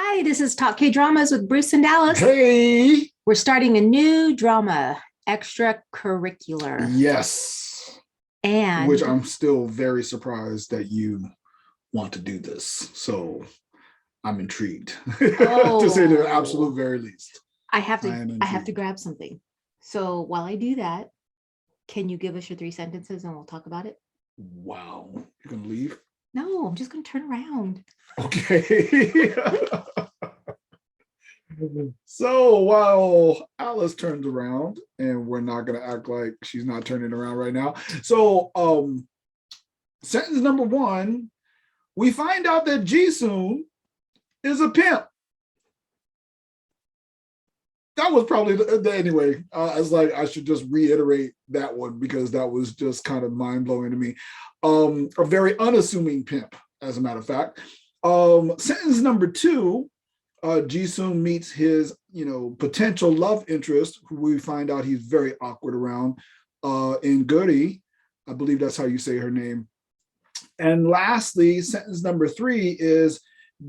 Hi, this is Talk K Dramas with Bruce and Dallas. Hey, We're starting a new drama, Extracurricular. yes, which And I'm still very surprised that you want to do this. So I'm intrigued, to say the absolute oh, very least. I have I to am I have to intrigued. grab something. So while I do that, can you give us your 3 sentences and we'll talk about it? Wow, you're gonna leave? No, I'm just gonna turn around. Okay. So while Alice turns around, and we're not gonna act like she's not turning around right now. So sentence number one, we find out that Jisoo is a pimp. That was probably anyway. I was like, I should just reiterate that one because that was just kind of mind blowing to me. A very unassuming pimp, as a matter of fact. Sentence number two, Jisoo meets his, potential love interest, who we find out he's very awkward around, in Goody. I believe that's how you say her name. And lastly, sentence number three is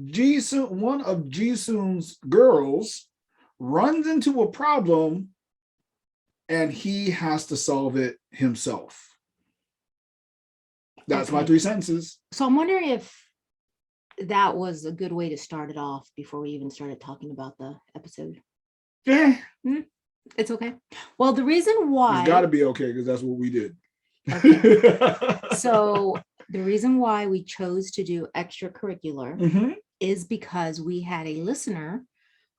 Jisoo, one of Jisoo's girls runs into a problem and he has to solve it himself. That's my Okay. 3 sentences. So I'm wondering if that was a good way to start it off before we even started talking about the episode. Yeah, It's okay. Well, the reason it's why got to be okay because that's what we did. Okay. So the reason why we chose to do extracurricular Mhm. is because we had a listener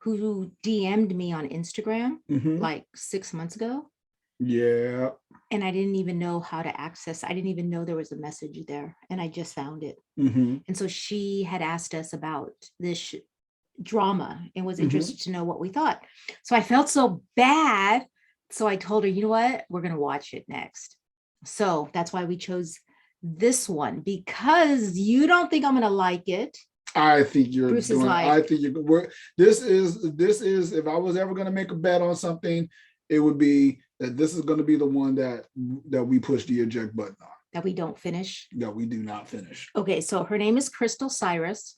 who DM'd me on Instagram Mhm. like 6 months ago, Yeah. and I didn't even know how to access. I didn't even know there was a message there, and I just found it. Mhm. And so she had asked us about this drama and was Mhm. interested to know what we thought. So I felt so bad. So I told her, you know what? We're going to watch it next. So that's why we chose this one, because you don't think I'm going to like it. I think you're Bruce is going. I like, think you're. This is. If I was ever going to make a bet on something, it would be that this is going to be the one that we push the eject button on. that we don't finish. That we do not finish. Okay, so her name is Crystal Cyrus.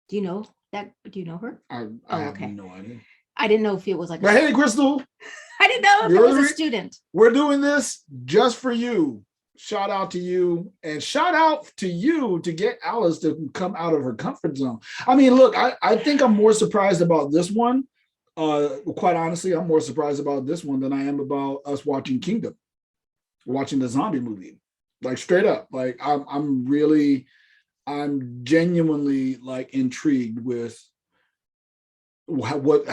Do you know that? Do you know her? I have Okay. no idea. I didn't know if it was like, But hey, Crystal, I didn't know if it was a student. We're doing this just for you. Shout out to you, and shout out to you to get Alice to come out of her comfort zone. I mean, look, I think I'm more surprised about this one. Quite honestly, I'm more surprised about this one than I am about us watching Kingdom, watching the zombie movie. Like straight up, like I'm genuinely like intrigued with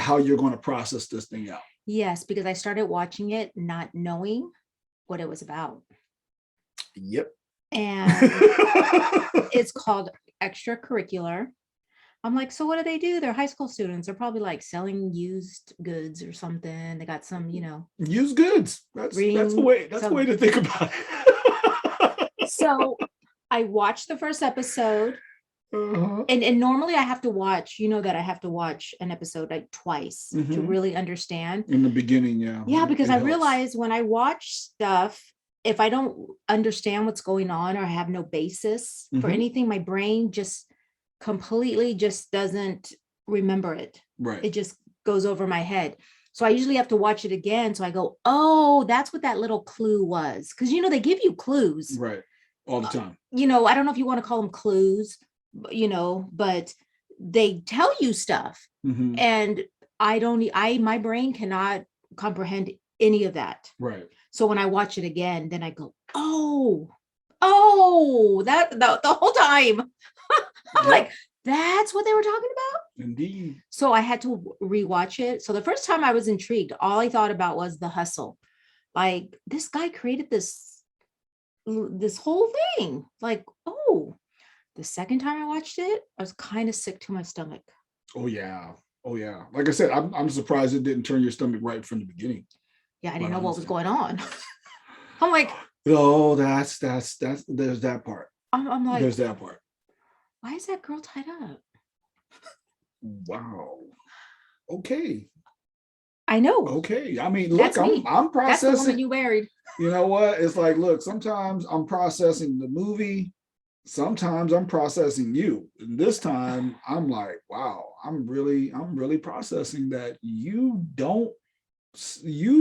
how you're going to process this thing out. Yes, because I started watching it not knowing what it was about. Yep. And it's called Extracurricular. I'm like, so what do they do? They're high school students. They're probably like selling used goods or something. They got some, Used goods. That's the way. That's the way to think about it. So I watched the first episode. Uh-huh. And normally I have to watch, that I have to watch an episode like twice to really understand. In the beginning, yeah. Yeah, because I realize when I watch stuff, if I don't understand what's going on or I have no basis for anything, my brain just completely just doesn't remember it. Right. It just goes over my head. So I usually have to watch it again. So I go, oh, that's what that little clue was. Because, they give you clues. Right. All the time. I don't know if you want to call them clues, but they tell you stuff. And my brain cannot comprehend any of that. Right. So when I watch it again, then I go, oh, that the whole time. I'm like, that's what they were talking about. Indeed. So I had to rewatch it. So the first time I was intrigued. All I thought about was the hustle. Like, this guy created this whole thing. Like, oh, the second time I watched it, I was kind of sick to my stomach. Oh yeah. Like I said, I'm surprised it didn't turn your stomach right from the beginning. Yeah, I didn't know what was going on. I'm like, oh, that's there's that part. I'm like, there's that part. Why is that girl tied up? Wow. Okay. I know. Okay. I mean, look, I'm processing. That's the woman you married. You know what? It's like, look, sometimes I'm processing the movie. sometimes I'm processing you. And this time I'm like, wow, I'm really processing that you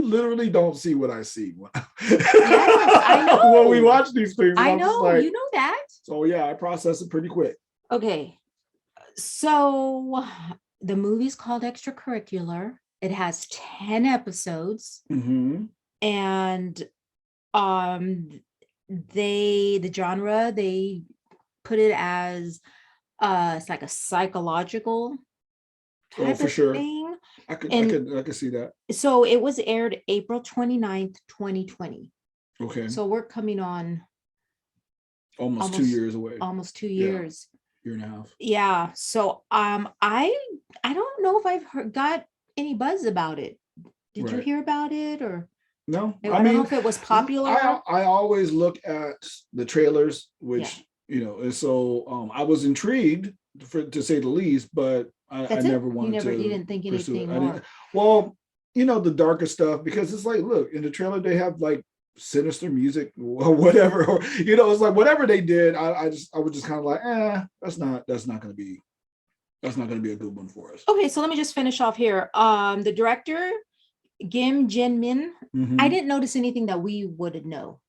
literally don't see what I see when, Yes, I when we know. watch these things. And I I'm just know. like, You know that. so yeah, I process it pretty quick. Okay. So the movie's called Extracurricular. It has 10 episodes, Hmm. and um the genre, they put it as it's like a psychological Oh, type for of sure. thing. I And could, I could see that. so it was aired April 29th, 2020. Okay. So we're coming on Almost two almost years away. almost two Yeah. years. Year and a half. Yeah. So I don't know if I've got any buzz about it. Did you Right. hear about it? Or No, I I don't know mean, if it was popular. I always look at the trailers, Yeah, which and so I was intrigued to say the least, but I that's it. never You wanted never, you to didn't think pursue it. anything I didn't. more. Well, the darker stuff, because it's like, look, in the trailer they have like sinister music or whatever, or it's like whatever they did. I was just kind of like, that's not gonna be a good one for us. Okay, so let me just finish off here. The director, Kim Jin Min. I Hmm. didn't notice anything that we would know.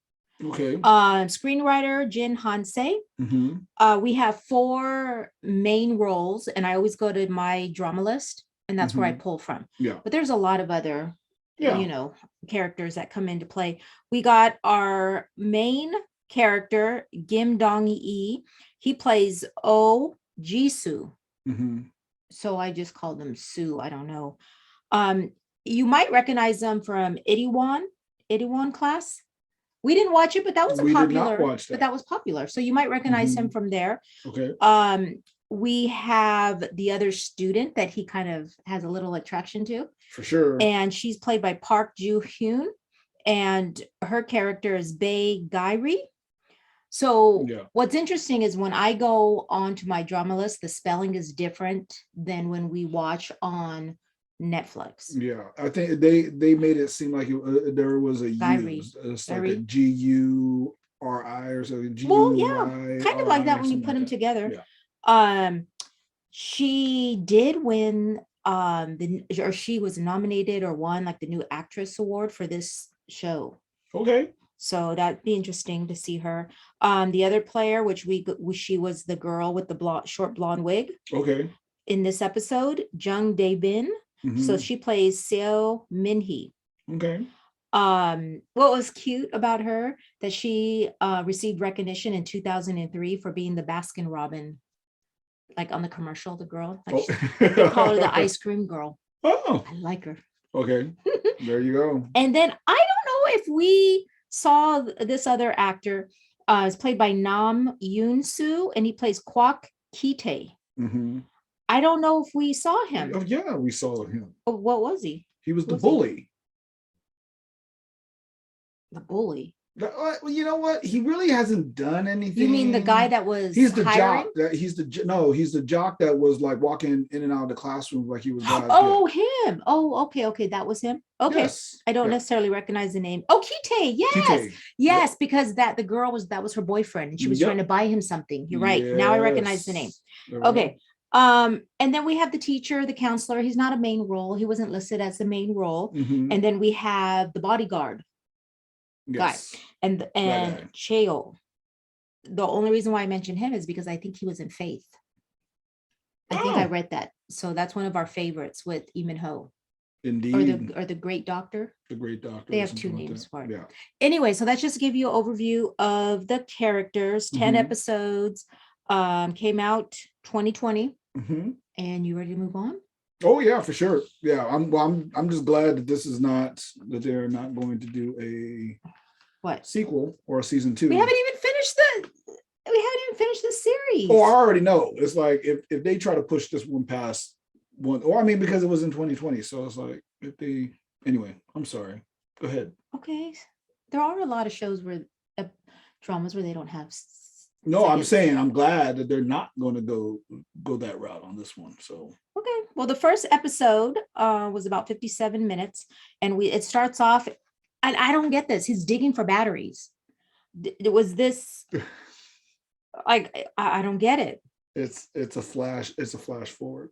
Okay. Screenwriter Jin Hansei. Hmm. We have four main roles, and I always go to my drama list, and that's where I Hmm. pull from. Yeah. But there's a lot of other, Yeah. characters that come into play. We got our main character, Kim Dong Yi. He plays Oh Jisoo. Hmm. So I just called him Sue. I don't know. Um, you might recognize them from Itaewon Class. We didn't watch it, but that was a We did not popular, watch but that. that was popular. So you might recognize him Hmm. from there. Okay. We have the other student that he kind of has a little attraction to, For sure. and she's played by Park Joo Hyun, and her character is Bae Gairi. So Yeah. what's interesting is when I go onto my drama list, the spelling is different than when we watch on Netflix. Yeah. I think they made it seem like there was a U. Gairi. It's like a Gairi. GURI or something. Well, yeah, kind of like GURI that or when you something put like them that. together. Yeah. Um, she did win or she was nominated or won like the new actress award for this show. Okay. So that'd be interesting to see her. The other player, which she was the girl with the short blonde wig Okay. in this episode, Jung Dae Bin. So Hmm. she plays Seo Min Hee. Okay. What was cute about her that she received recognition in 2003 for being the Baskin Robin, like on the commercial, the girl, like Oh. they call her the ice cream girl. Oh. I like her. Okay. There you go. And then I don't know if we saw this other actor. It's played by Nam Yoon Soo, and he plays Kwok Kite. Hmm. I don't know if we saw Oh, him. yeah, we saw him. What was he? He was Who the was he? bully. The bully. Well, you know what? He really hasn't done anything. You mean the guy that was He's the hiring? jock. He's the jock that was like walking in and out of the classroom like he was God's Oh, gift. him. Oh, okay. That was him. Okay. Yes. I don't Yeah. necessarily recognize the name. Oh, Kite. Yes. Kite. Yes, because that was her boyfriend and she was Yep. trying to buy him something. You're right. Now I recognize the name. Yes. There we go. Okay. And then we have the teacher, the counselor. He's not a main role. He wasn't listed as the main role. Mhm. And then we have the bodyguard Yes. guy and guy. Cheo. The only reason why I mentioned him is because I think he was in Faith. I think I Oh. read that. So that's one of our favorites with Lee Min Ho. Indeed. Or the Great Doctor. The Great Doctor. They or have two something like names that. for it. Yeah. Anyway, so that's just to give you an overview of the characters. 10 Mhm. episodes, came out 2020. Mhm. And you ready to move on? Oh yeah, for sure. Yeah, I'm just glad that they're not going to do a What? sequel or a season 2. We haven't even finished the series. Oh, I already know. It's like if they try to push this one past one, or I mean, because it was in 2020, so it's like anyway. I'm sorry. Go ahead. Okay, there are a lot of shows where dramas where they don't have. No, I'm seconds. saying I'm glad that they're not going to go that route on this one. So Okay, well, the first episode was about 57 minutes, and it starts off, and I don't get this. He's digging for batteries. Was this Like, I don't get it. It's a flash. It's a flash forward.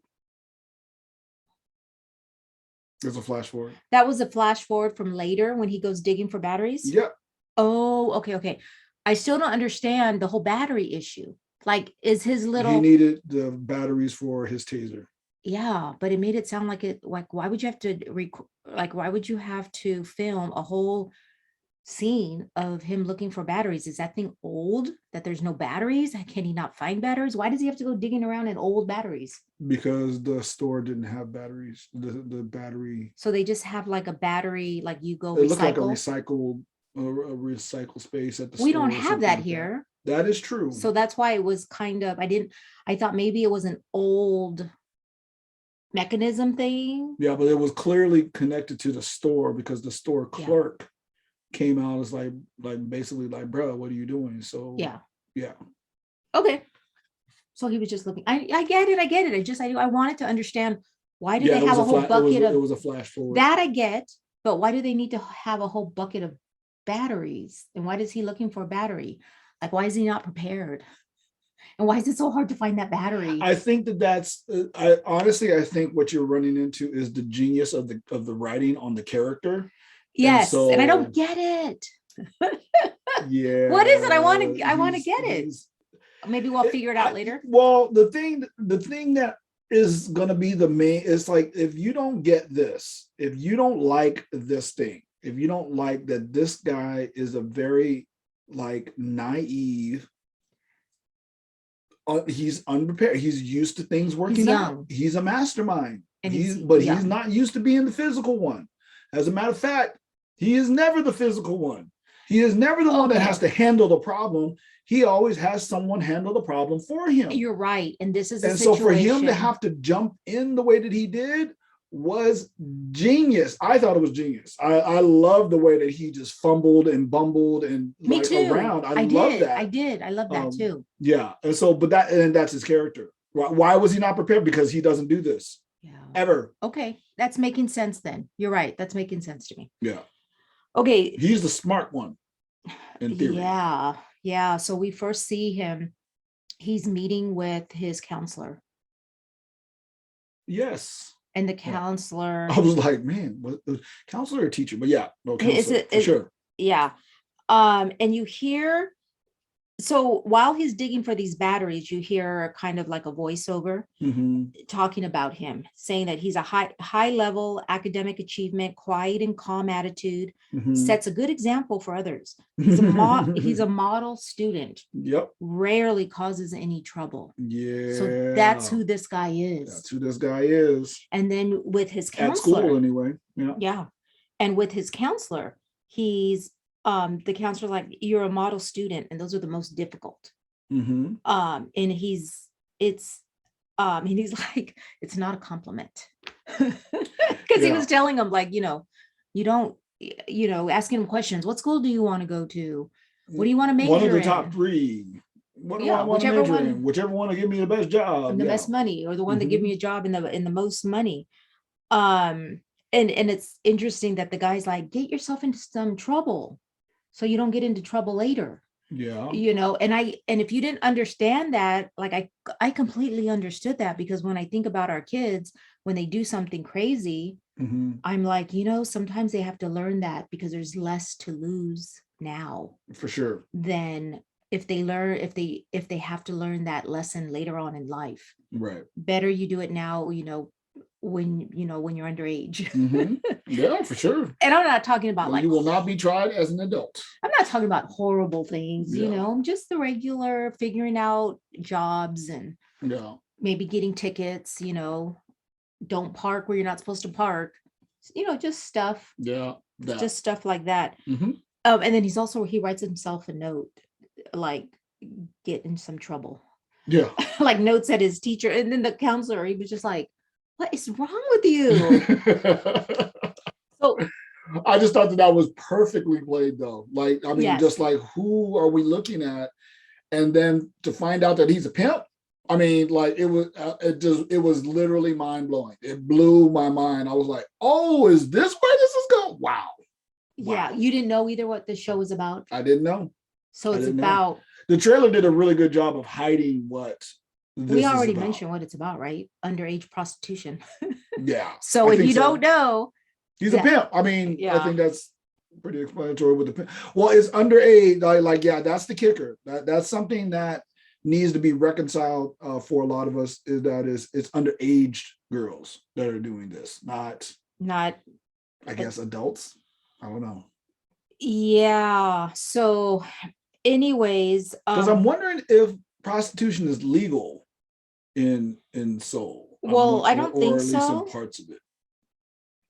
It's a flash forward. That was a flash forward from later when he goes digging for batteries. Yep. Oh, okay, okay. I still don't understand the whole battery issue. Like, is his He little, needed the batteries for his taser. yeah, but it made it sound like it, like, why would you have to like, why would you have to film a whole scene of him looking for batteries? Is that thing old that there's no batteries? Can he not find batteries? Why does he have to go digging around in old batteries? Because the store didn't have batteries. The battery. So they just have like a battery, like you go It looked like a recycle. recycle space at the store. We don't or have something that like here. That is true. So that's why it was kind of, I thought maybe it was an old mechanism thing. Yeah, but it was clearly connected to the store because the store Yeah. clerk came out as like basically like, bro, what are you doing? So Yeah. yeah. Okay. So he was just looking. I get it. I get it. I wanted to understand, why do Yeah, they it was have a a whole flash. bucket It of was a flash forward. that? I get, but why do they need to have a whole bucket of batteries? And why is he looking for a battery? Like, why is he not prepared? And why is it so hard to find that battery? I think that's. I honestly, I think what you're running into is the genius of the writing on the character. Yes, and I don't so get it. yeah, What is it? I want to get it. he's- Maybe we'll figure it out later. Well, the thing that is going to be the main is like, if you don't get this, if you don't like this thing, if you don't like that this guy is a very like naive, he's unprepared, he's used to things working He's out, young. he's a mastermind, And he's young. not used to being the physical one. As a matter of fact, he is never the physical one. He is never the one that has to handle the problem. He always has someone handle the problem for him. You're right. And this is a And so for him to situation. have to jump in the way that he did was genius. I thought it was genius. I love the way that he just fumbled and bumbled and Me like too. around. I love did. that. I did. I love that too. Yeah. And so, that's his character. Why was he not prepared? Because he doesn't do this Yeah. ever. Okay. That's making sense then. You're right. That's making sense to me. Yeah. Okay. He's the smart one in theory. Yeah. Yeah. So we first see him. He's meeting with his counselor. Yes. And the counselor. I was like, man, what, counselor or teacher? But yeah, no, counselor, for sure. Yeah. And you hear, so while he's digging for these batteries, you hear kind of like a voiceover talking about him, saying that he's a high level academic achievement, quiet and calm attitude, sets a good example for others. He's a model student. Yep. Rarely causes any trouble. Yeah. So that's who this guy is. That's who this guy is. And then with his counselor. At school anyway. Yeah. Yeah. And with his counselor, he's the counselor like, you're a model student and those are the most difficult. And he's like, it's not a compliment. Because he was telling him like, you don't, asking him questions. What school do you want to go to? What do you want to major in? One of the top three. What do I want to major in? Whichever one to give me the best job. And the best money, or the one that give me a job in the most money. And it's interesting that the guy's like, get yourself into some trouble so you don't get into trouble later. Yeah. And if you didn't understand that, like I completely understood that, because when I think about our kids, when they do something crazy, I'm like, sometimes they have to learn that, because there's less to lose now. For sure. Than if they have to learn that lesson later on in life. Right. Better you do it now, when you're underage. Yeah, for sure. And I'm not talking about you will not be tried as an adult. I'm not talking about horrible things, just the regular figuring out jobs and maybe getting tickets, don't park where you're not supposed to park, just stuff. Yeah. Just stuff like that. And then he writes himself a note, like, get in some trouble. Yeah. Like notes at his teacher. And then the counselor, he was just like, what is wrong with you? So I just thought that was perfectly played though. Like, I mean, yes. Just like, who are we looking at? And then to find out that he's a pimp. I mean, like it was literally mind blowing. It blew my mind. I was like, oh, is this where this is going? Wow. Yeah. You didn't know either what the show was about? I didn't know. So it's about The trailer did a really good job of hiding what this We is already about. mentioned what it's about, right? Underage prostitution. Yeah. So I if think you so. don't know, He's a pimp. I mean, I yeah, think that's pretty explanatory with the pimp. Well, it's underage. Like, yeah, that's the kicker. That's something that needs to be reconciled for a lot of us. Is that it's underage girls that are doing this, not not, I guess adults. I don't know. yeah. So anyways, Because I'm wondering if prostitution is legal in Seoul. I'm well, not, I don't think or at least in so. parts of it.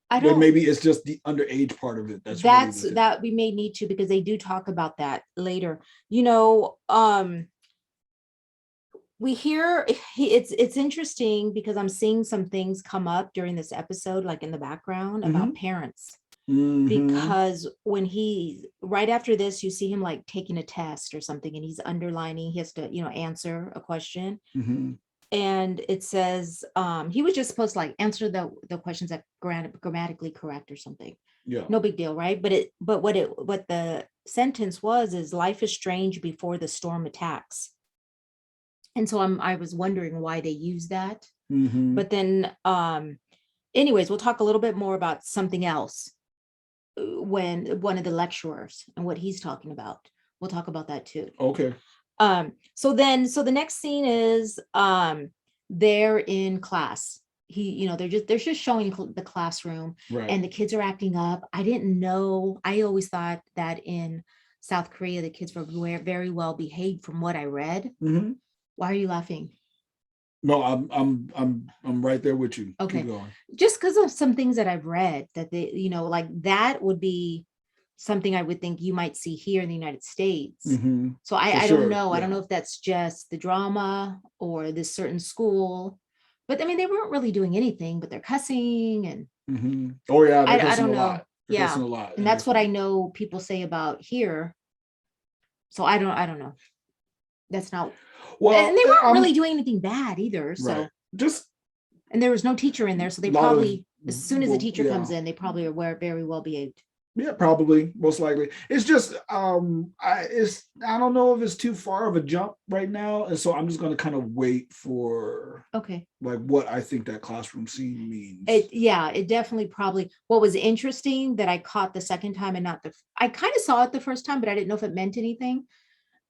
I But don't, maybe it's just the underage part of it that's really the thing. that we may need to, because they do talk about that later. You know, we hear it's interesting because I'm seeing some things come up during this episode, like in the background about Mhm. parents. Mhm. Because when he right after this, you see him like taking a test or something, and he's underlining, he has to, answer a question. Mhm. And it says he was just supposed to like answer the questions that grammatically correct or something. Yeah. No big deal, right? But what the sentence was is life is strange before the storm attacks. And so I was wondering why they use that. Mhm. But then anyways, we'll talk a little bit more about something else when one of the lecturers and what he's talking about. We'll talk about that too. Okay. So the next scene is they're in class. They're just showing the classroom, Right. and the kids are acting up. I didn't know. I always thought that in South Korea the kids were very well behaved from what I read. Mhm. Why are you laughing? No, I'm right there with you. Keep Okay. going. Just because of some things that I've read that they, like that would be something I would think you might see here in the United States. Mhm. So For I don't sure. know. I don't Yeah. know if that's just the drama or this certain school. But I mean, they weren't really doing anything, but they're cussing, and Mhm. Oh yeah, they're I cussing a don't know. lot. They're cussing Yeah. a lot And in that's this what I one. know people say about here. So I don't know. That's not, and Well, they weren't really I'm doing anything bad either. right. So, Just and there was no teacher in there. So a they lot of probably, as soon as the teacher comes yeah. in, they probably are very well behaved. Yeah, probably, most likely. It's just I don't know if it's too far of a jump right now. And so I'm just gonna kind of wait for Okay. like what I think that classroom scene means. It definitely probably, what was interesting that I caught the second time and not I kind of saw it the first time, but I didn't know if it meant anything.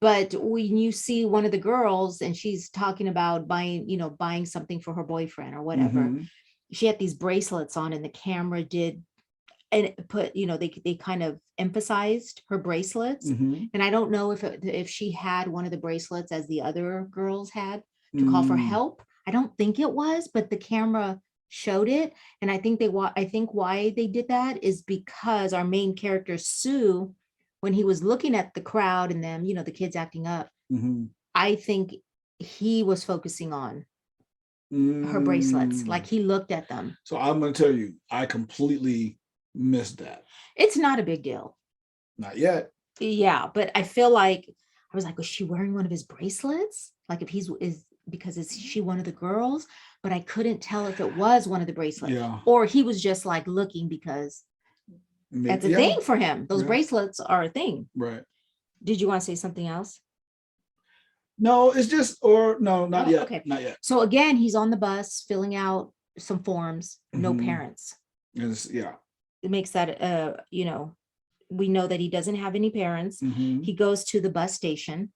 But when you see one of the girls and she's talking about buying something for her boyfriend or whatever, Mm-hmm. she had these bracelets on, and the camera did, and put, they kind of emphasized her bracelets. Mm-hmm. And I don't know if she had one of the bracelets as the other girls had to call for Mm, help. I don't think it was, but the camera showed it. And I think why they did that is because our main character Sue, when he was looking at the crowd and them, the kids acting up, mm-hmm. I think he was focusing on her bracelets, like Mm. he looked at them. So I'm gonna tell you, I completely missed that. It's not a big deal. Not yet. Yeah, but I feel like I was like, was she wearing one of his bracelets? Like if he's is because is she one of the girls? But I couldn't tell if it was one of the bracelets, Yeah. or he was just like looking because that's Maybe, a yeah. thing for him. Those Yeah. bracelets are a thing. Right. Did you want to say something else? No, it's just or no, not Oh, yet. okay. Not yet. So again, he's on the bus filling out some forms, no Mm-hmm. parents. Yeah. It makes that we know that he doesn't have any parents. Mm-hmm. He goes to the bus station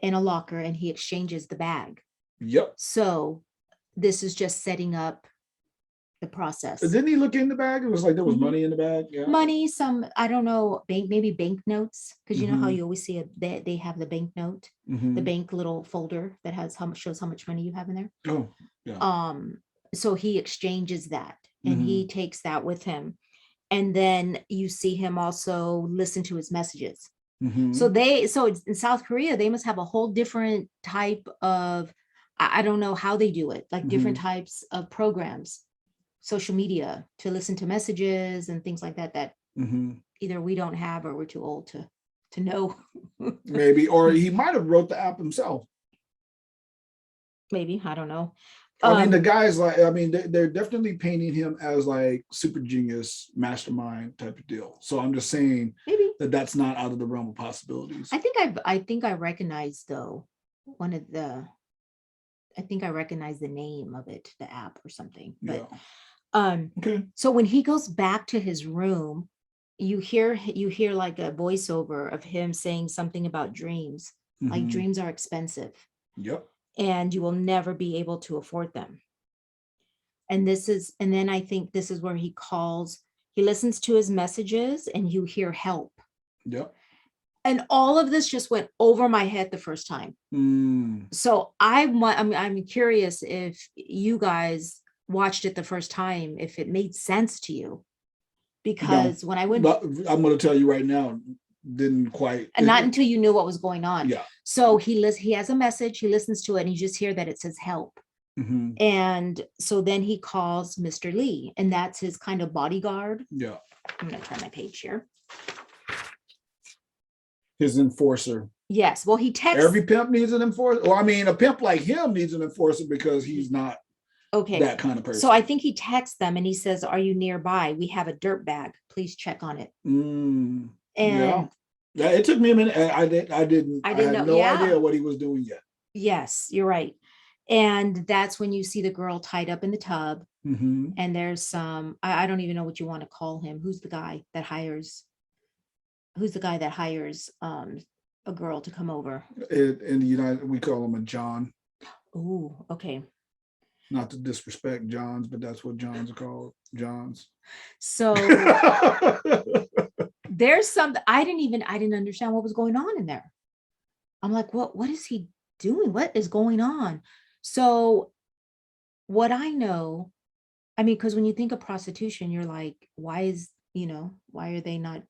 in a locker and he exchanges the bag. Yep. So this is just setting up the process. Didn't he look in the bag? It was like there was money in the bag. Yeah. Money, some, I don't know, maybe bank notes, because you know how Mhm. you always see they have the bank note, the Mhm. bank little folder that has shows how much money you have in there. Oh, yeah. So he exchanges that and he Mhm. takes that with him. And then you see him also listen to his messages. So Mhm. in South Korea, they must have a whole different type of, I don't know how they do it, like different Mhm. types of programs, social media to listen to messages and things like that, that Mhm. either we don't have or we're too old to know. Maybe, or he might have wrote the app himself. Maybe, I don't know. I mean, the guy's like, I mean, they're definitely painting him as like super genius, mastermind type of deal. So I'm just saying maybe that that's not out of the realm of possibilities. I think I recognize though one of the I think I recognize the name of it, the app or something. But Okay. so when he goes back to his room, you hear like a voiceover of him saying something about dreams. Like Mhm. dreams are expensive Yep. and you will never be able to afford them. And then I think this is where he calls, he listens to his messages and you hear help. Yep. And all of this just went over my head the first time. Mm. So I'm curious if you guys watched it the first time, if it made sense to you. No, Because when I went, but I'm going to tell you right now, didn't quite. and not until you knew what was going on. Yeah. So he has a message, he listens to it, and you just hear that it says help. Mhm. And so then he calls Mr. Lee, and that's his kind of bodyguard. Yeah. I'm gonna turn my page here. His enforcer. Yes. Well, he texts. Every pimp needs an enforcer. Well, I mean, a pimp like him needs an enforcer because he's not Okay. that kind of person. So I think he texts them and he says, "Are you nearby? We have a dirt bag. Please check on it." Mm. And yeah, it took me a minute. I didn't I had know. no Yeah. idea what he was doing yet. Yes, you're right. And that's when you see the girl tied up in the tub. Mhm. And there's some, I don't even know what you want to call him. Who's the guy that hires a girl to come over? In the United, we call him a John. Oh, okay. Not to disrespect Johns, but that's what Johns are called. Johns. So there's something I didn't understand what was going on in there. I'm like, what is he doing? What is going on? So what I know, I mean, because when you think of prostitution, you're like, why are they not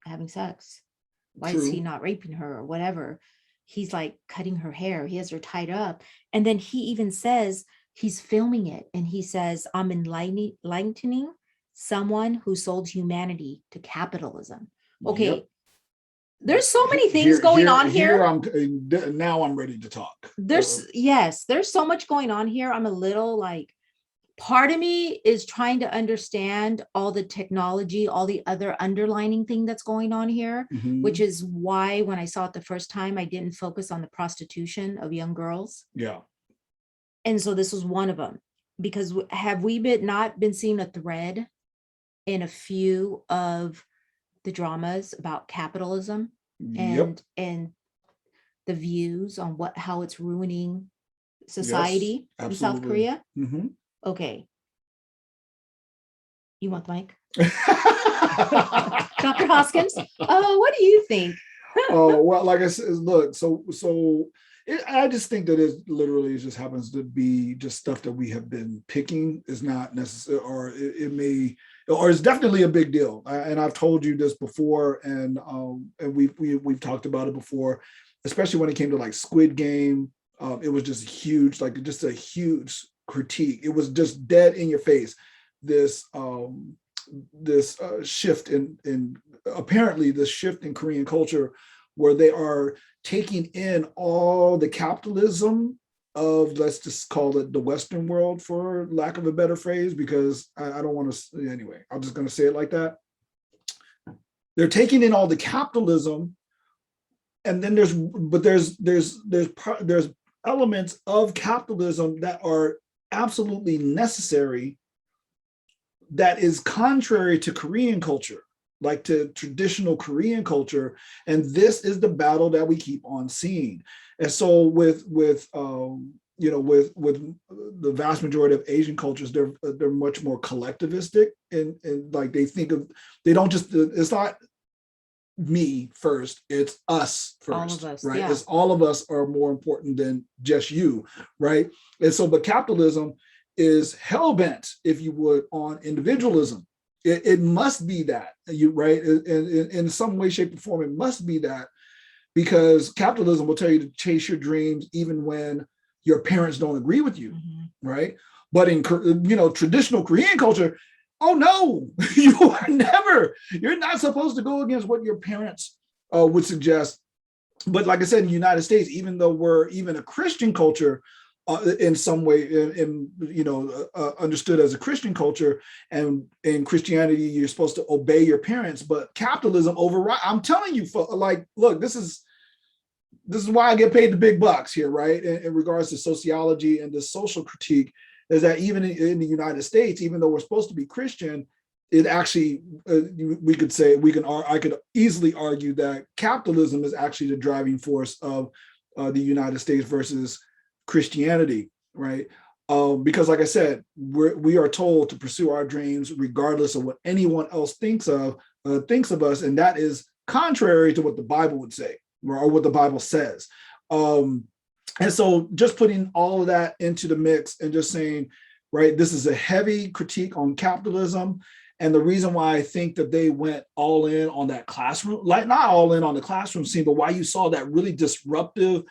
having sex? Why is he True. not raping her or whatever? He's like cutting her hair. He has her tied up. And then he even says he's filming it. And he says, I'm enlightening someone who sold humanity to capitalism. Okay. Yep. There's so many things going on here. Now I'm ready to talk. There's so much going on here. I'm a little like, part of me is trying to understand all the technology, all the other underlining thing that's going on here, Mhm. which is why when I saw it the first time, I didn't focus on the prostitution of young girls. Yeah. And so this was one of them, because have we not been seeing a thread in a few of the dramas about capitalism Yep. and the views on how it's ruining society Yes, in South absolutely. Korea? Mhm. Okay. You want the mic? Dr. Hoskins, what do you think? Oh, well, like I said, look, I just think that it literally just happens to be just stuff that we have been picking is not necessary, or it may, or it's definitely a big deal. And I've told you this before, and we've talked about it before, especially when it came to like Squid Game. It was just huge, like just a huge critique. It was just dead in your face. This shift in apparently this shift in Korean culture, where they are taking in all the capitalism of, let's just call it the Western world, for lack of a better phrase, because I don't want to, anyway, I'm just going to say it like that. They're taking in all the capitalism, and then there's elements of capitalism that are absolutely necessary, that is contrary to Korean culture, like to traditional Korean culture. And this is the battle that we keep on seeing. And so with the vast majority of Asian cultures, they're much more collectivistic, and like they don't just, it's not me first, it's us first. All of us, right? Yeah. It's all of us are more important than just you, right? And so, but capitalism is hell-bent, if you would, on individualism. It must be that, right? In some way, shape, or form, it must be that, because capitalism will tell you to chase your dreams even when your parents don't agree with you, right? But in traditional Korean culture, oh no, you're not supposed to go against what your parents would suggest. But like I said, in the United States, even though we're even a Christian culture, in some way, understood as a Christian culture, and in Christianity you're supposed to obey your parents, but capitalism override. I'm telling you, like, look, this is why I get paid the big bucks here, right? In regards to sociology and the social critique, is that even in the United States, even though we're supposed to be Christian, it actually, we could say, I could easily argue that capitalism is actually the driving force of the United States versus Christianity, right? Because, like I said, we are told to pursue our dreams regardless of what anyone else thinks of us, and that is contrary to what the Bible would say, or what the Bible says. And so, just putting all of that into the mix and just saying, right, this is a heavy critique on capitalism. And the reason why I think that they went all in on that classroom, like not all in on the classroom scene, but why you saw that really disruptive,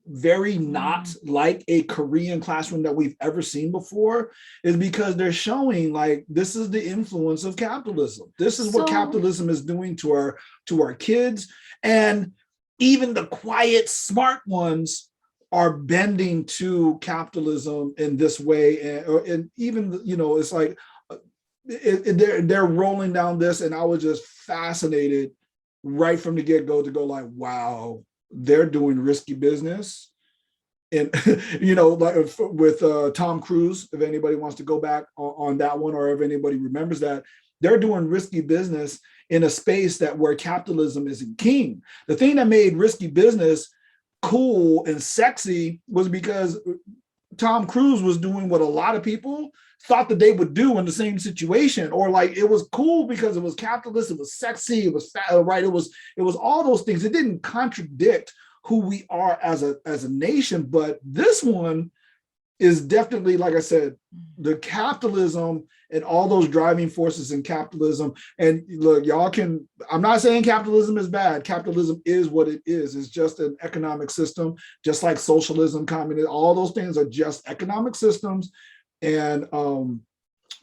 very not like a Korean classroom that we've ever seen before, is because they're showing, like, this is the influence of capitalism. This is what capitalism is doing to our kids. And even the quiet, smart ones are bending to capitalism in this way. And even, it's like, they're rolling down this, and I was just fascinated right from the get-go to go like, wow, they're doing risky business. And like with Tom Cruise, if anybody wants to go back on that one, or if anybody remembers that, they're doing risky business in a space where capitalism isn't king. The thing that made risky business cool and sexy was because Tom Cruise was doing what a lot of people thought that they would do in the same situation, or like, it was cool because it was capitalist, it was sexy, it was right, it was all those things. It didn't contradict who we are as a nation. But this one is definitely, like I said, the capitalism and all those driving forces in capitalism. And look, I'm not saying capitalism is bad. Capitalism is what it is. It's just an economic system, just like socialism, communism, all those things are just economic systems. And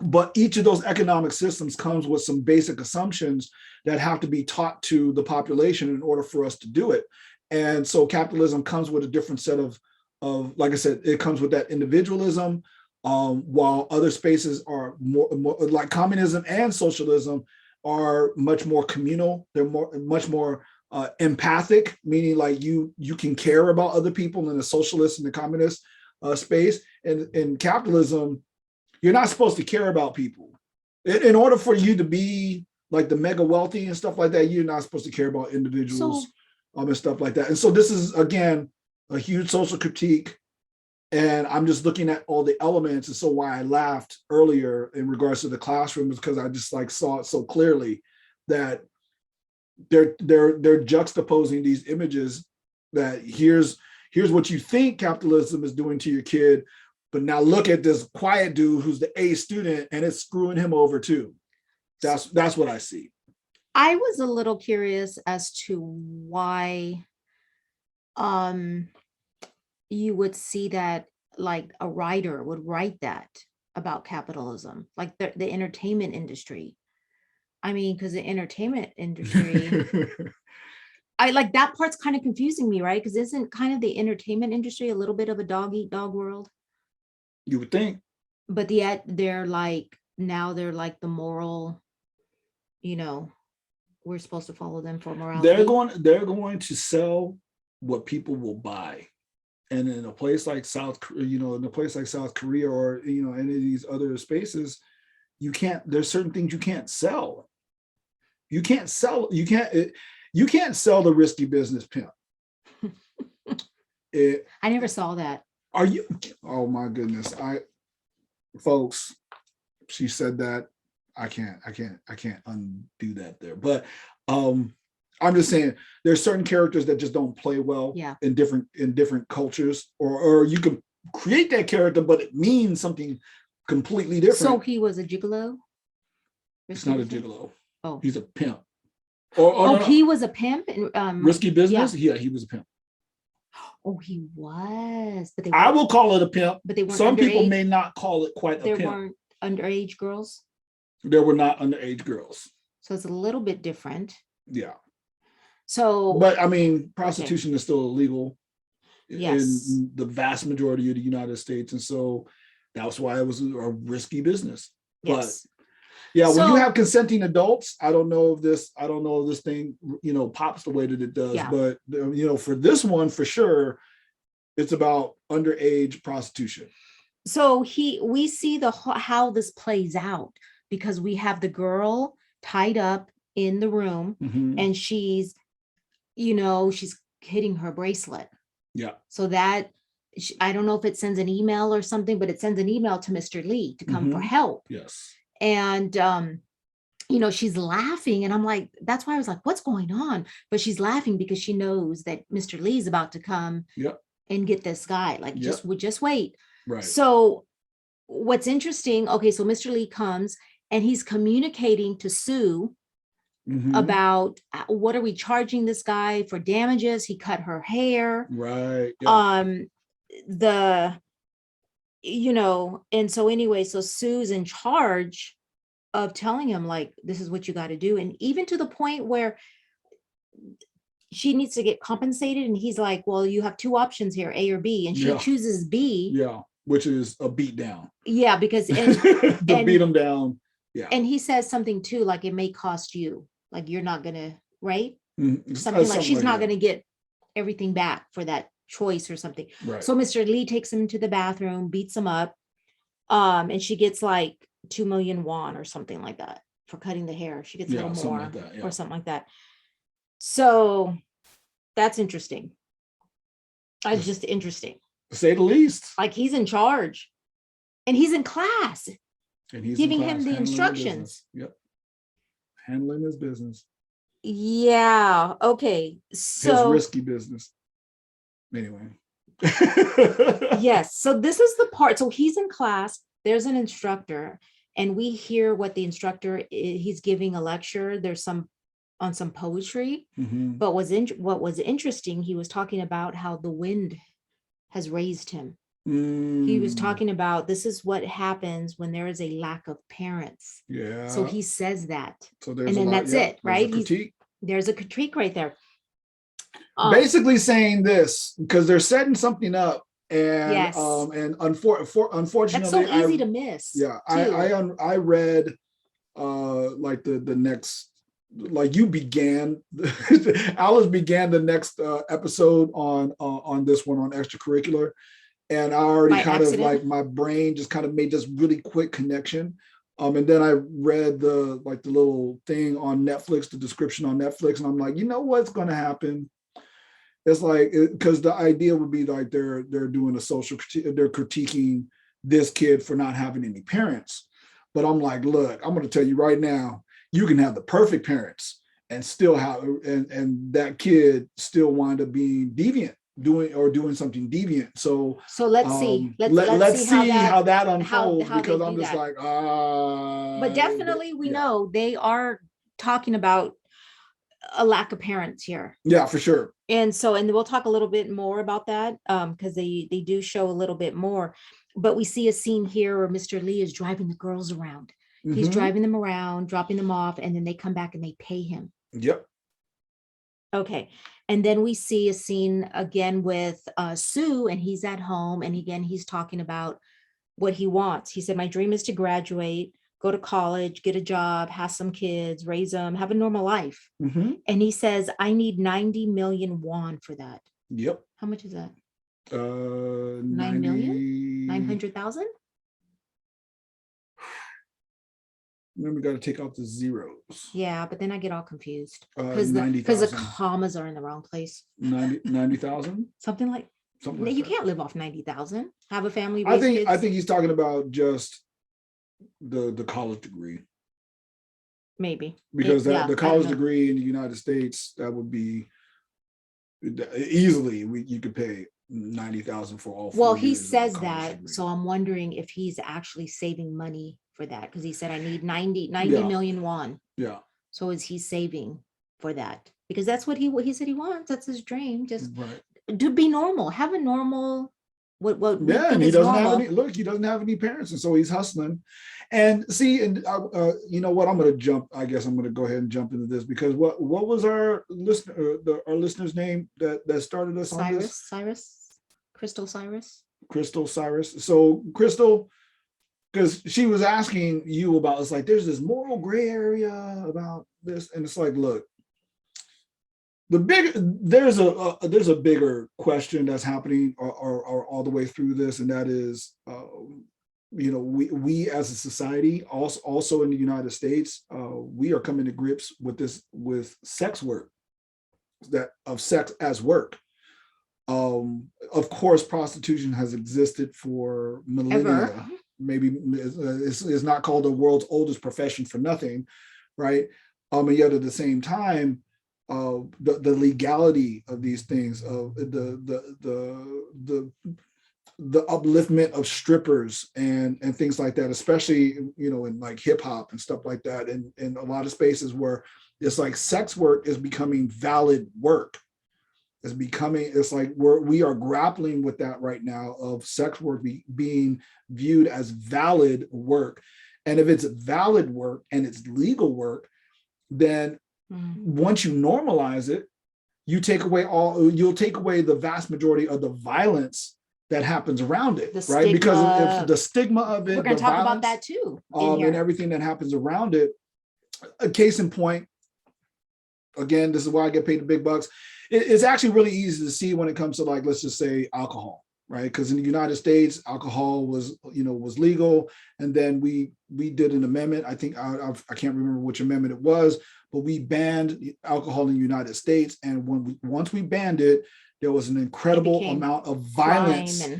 but each of those economic systems comes with some basic assumptions that have to be taught to the population in order for us to do it. And so capitalism comes with a different set of, like I said, it comes with that individualism, while other spaces are more like communism and socialism are much more communal. They're much more empathic, meaning like you can care about other people in the socialist and the communist space. And in capitalism, you're not supposed to care about people. In order for you to be like the mega wealthy and stuff like that, you're not supposed to care about individuals and stuff like that. And so this is, again, a huge social critique. And I'm just looking at all the elements. And so why I laughed earlier in regards to the classroom is because I just like saw it so clearly that they're juxtaposing these images that here's what you think capitalism is doing to your kid, but now look at this quiet dude who's the A student and it's screwing him over too. That's what I see. I was a little curious as to why you would see that, like a writer would write that about capitalism, like the entertainment industry. I mean, because the entertainment industry, I like that part's kind of confusing me, right? Because isn't kind of the entertainment industry a little bit of a dog eat dog world? You would think. But yet they're like, now they're like the moral, we're supposed to follow them for morality. They're going to sell what people will buy. And in a place like South Korea, or any of these other spaces, there's certain things you can't sell. You can't sell the risky business pimp. I never saw that. Are you? Oh my goodness. Folks, she said that. I can't undo that there. But I'm just saying there's certain characters that just don't play well in different cultures, or you can create that character, but it means something completely different. So he was a gigolo? It's not a gigolo. Oh, he's a pimp. He was a pimp in risky business. Yeah, he was a pimp. Oh, he was. But I will call it a pimp. But they weren't. Some people may not call it quite a pimp. There weren't underage girls. There were not underage girls. So it's a little bit different. Yeah. So, but I mean, prostitution is still illegal Yes. in the vast majority of the United States. And so that's why it was a risky business. But Yes. yeah, when you So have consenting adults, I don't know if this thing, pops the way that it does. yeah. But, for this one, for sure, it's about underage prostitution. So we see how this plays out, because we have the girl tied up in the room, Mhm. and she's hitting her bracelet. Yeah. So that I don't know if it sends an email or something, but it sends an email to Mr. Lee to come for Mhm. help. Yes. And she's laughing, and I'm like, that's why I was like, what's going on? But she's laughing because she knows that Mr. Lee's about to come Yep. and get this guy. Like, Yep. just wait. Right. So what's interesting, okay, so Mr. Lee comes and he's communicating to Sue Mhm. about what are we charging this guy for damages? He cut her hair. Right. Yeah. The and so anyway, so Sue's in charge of telling him, like, this is what you got to do. And even to the point where she needs to get compensated, and he's like, well, you have two options here, A or B, and she Yeah. chooses B. Yeah, which is a beat down. Yeah, because To beat him down. Yeah. And he says something too, like, it may cost you, like, you're not gonna, right? Mhm. Something like she's like not that. gonna get everything back for that choice or something. Right. So Mr. Lee takes him to the bathroom, beats him up, and she gets like 2 million won or something like that for cutting the hair. She gets a little more, like that, or something like that. So that's interesting. That's just interesting, to say the least. like, he's in charge and he's in class, And he's giving in class, him the handling instructions. Yep. Handling his business. Yeah. Okay. So his risky business. Anyway. yes. So this is the part. So he's in class. There's an instructor, and we hear what the instructor he's giving a lecture. There's some poetry. Mhm. But what was interesting, he was talking about how the wind has raised him. He was talking about, this is what happens when there is a lack of parents. Yeah. So he says that. So there's and then that's it, right? There's a critique right there. Basically saying this, because they're setting something up, and yes. And unfortunately, that's so easy to miss. Yeah, I read like the next, like, you began Alice began the next episode on this one, on Extracurricular, and I already like, my brain just kind of made this really quick connection. And then I read the little thing on Netflix, the description on Netflix, and I'm like, what's going to happen? It's like, because the idea would be like they're doing a social critique, they're critiquing this kid for not having any parents. But I'm like, look, I'm going to tell you right now, you can have the perfect parents and still have, and that kid still wind up being deviant, doing something deviant. So let's see. Let's see how that unfolds, because I'm just like, but definitely we know they are talking about a lack of parents here. Yeah, for sure. And so, and we'll talk a little bit more about that, because they do show a little bit more. But we see a scene here where Mr. Lee is driving the girls around. Mm-hmm. He's driving them around, dropping them off, and then they come back and they pay him. Yep. Okay. And then we see a scene again with Sue, and he's at home. And again, he's talking about what he wants. He said, my dream is to graduate, go to college, get a job, have some kids, raise them, have a normal life. Mm-hmm. And he says, I need 90 million won for that. Yep. How much is that? 9 million? 900,000? Then we got to take out the zeros. Yeah, but then I get all confused because the commas are in the wrong place. 90,000? Something like you can't live off 90,000. Have a family. I think he's talking about just the college degree. Maybe. Because the college degree in the United States, that would be easily, you could pay 90,000 for all 4 well, he years says that degree. So I'm wondering if he's actually saving money for that, because he said I need 90 million won. Yeah. So is he saving for that? Because that's what he said he wants. That's his dream, just to be normal, have a normal and he doesn't have any, he doesn't have any parents, and so he's hustling. And see, and you know what, I'm going to jump, I guess I'm going to go ahead and jump into this, because what was our listener's name that started us on this? Cyrus. Crystal Cyrus. Crystal Cyrus. So Crystal, because she was asking you about, it's like there's this moral gray area about this, and it's like, look, there's a bigger question that's happening or all the way through this, and that is, we as a society, also in the United States, we are coming to grips with with sex work, that of sex as work. Of course, prostitution has existed for millennia. Ever. Maybe it's not called the world's oldest profession for nothing, right? And yet at the same time, the legality of these things, of the upliftment of strippers and things like that, especially in like hip hop and stuff like that, and in a lot of spaces where it's like sex work is becoming valid work. It's like we are grappling with that right now, of sex work being viewed as valid work. And if it's valid work and it's legal work, then once you normalize it, you'll take away the vast majority of the violence that happens around it, right? Because of the stigma of it. We're going to talk about that too. And everything that happens around it. A case in point, again, this is why I get paid the big bucks. It's actually really easy to see when it comes to, like, let's just say alcohol, right? Because in the United States, alcohol was legal, and then we did an amendment. I think I can't remember which amendment it was, but we banned alcohol in the United States. And once we banned it, there was an incredible amount of violence it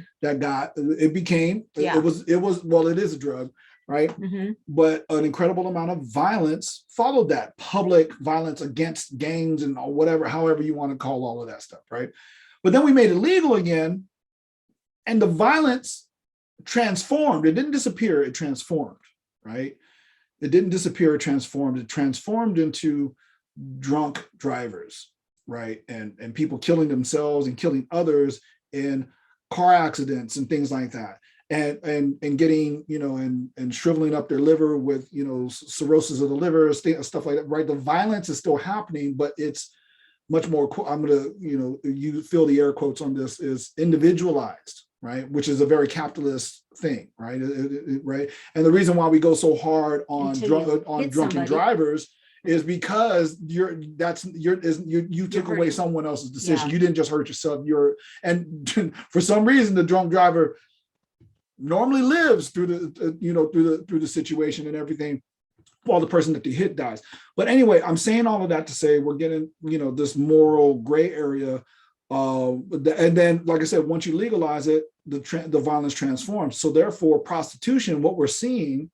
is a drug, right? Mm-hmm. But an incredible amount of violence followed that, public violence against gangs and whatever, however you want to call all of that stuff, right? But then we made it legal again, and the violence transformed. It didn't disappear, it transformed, right? It didn't disappear, it transformed. It transformed into drunk drivers, right? And people killing themselves and killing others in car accidents and things like that. And getting, and shriveling up their liver with, cirrhosis of the liver, stuff like that, right? The violence is still happening, but it's much more, I'm going to, you feel the air quotes on this, is individualized, right? Which is a very capitalist thing, right? Right. And the reason why we go so hard on drunken drivers is because you took away someone else's decision. Yeah. You didn't just hurt yourself. And for some reason, the drunk driver normally lives through the situation and everything, while the person that they hit dies. But anyway, I'm saying all of that to say we're getting this moral gray area, and then, like I said, once you legalize it, the violence transforms. So therefore, prostitution, what we're seeing,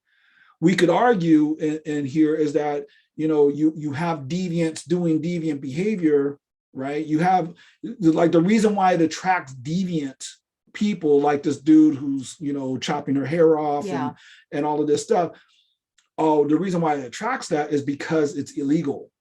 we could argue in here, is that you have deviants doing deviant behavior, right? You have, like, the reason why it attracts deviant people, like this dude who's chopping her hair off, yeah, and all of this stuff. Oh, the reason why it attracts that is because it's illegal,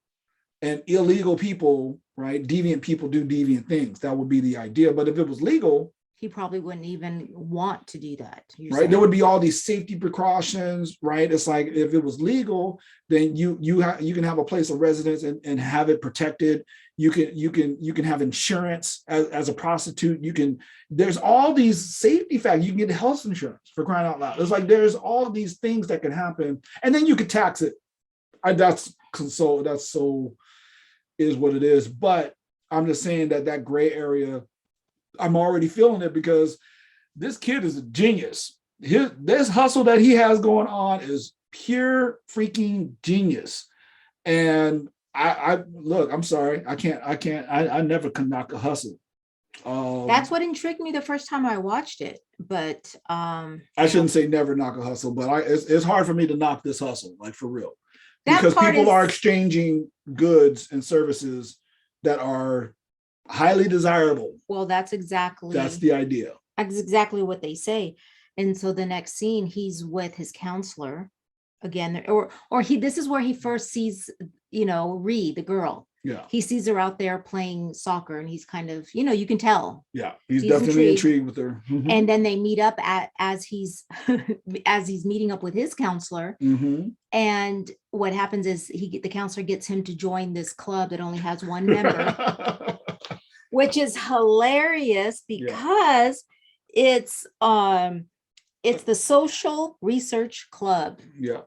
and illegal people, right? Deviant people do deviant things. That would be the idea. But if it was legal, he probably wouldn't even want to do that. Right? Saying. There would be all these safety precautions, right? It's like, if it was legal, then you can have a place of residence and have it protected. You can have insurance as a prostitute. There's all these safety factors. You can get health insurance, for crying out loud. It's like, there's all these things that can happen, and then you could tax it. That's so is what it is. But I'm just saying that gray area, I'm already feeling it, because this kid is a genius. This hustle that he has going on is pure freaking genius. And I look, I'm sorry, I never can knock a hustle. That's what intrigued me the first time I watched it. But I shouldn't say never knock a hustle, but it's hard for me to knock this hustle, like, for real, because people are exchanging goods and services that are highly desirable. Well, that's the idea. That's exactly what they say. And so the next scene, he's with his counselor again, or this is where he first sees, Ree, the girl. Yeah. He sees her out there playing soccer, and he's kind of, you can tell. Yeah, he's definitely intrigued with her. Mm-hmm. And then they meet up as he's meeting up with his counselor. Mm-hmm. And what happens is the counselor gets him to join this club that only has one member. which is hilarious Yeah. because it's the Social Research Club, Yeah.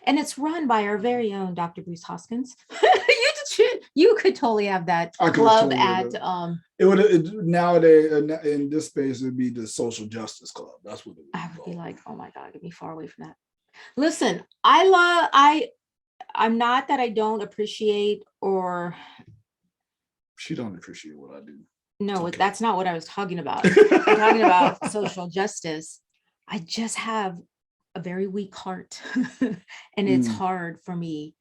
and it's run by our very own Dr. Bruce Hoskins. You could totally have that I could club totally have at it. It would nowadays in this space it'd be the social justice club. That's what it would be I would be called. like, oh my God, get me far away from that. Listen, I'm not that I don't appreciate or She don't appreciate what I do. no, Okay. that's not what I was talking about. I'm talking about social justice. I just have a very weak heart and it's hard for me,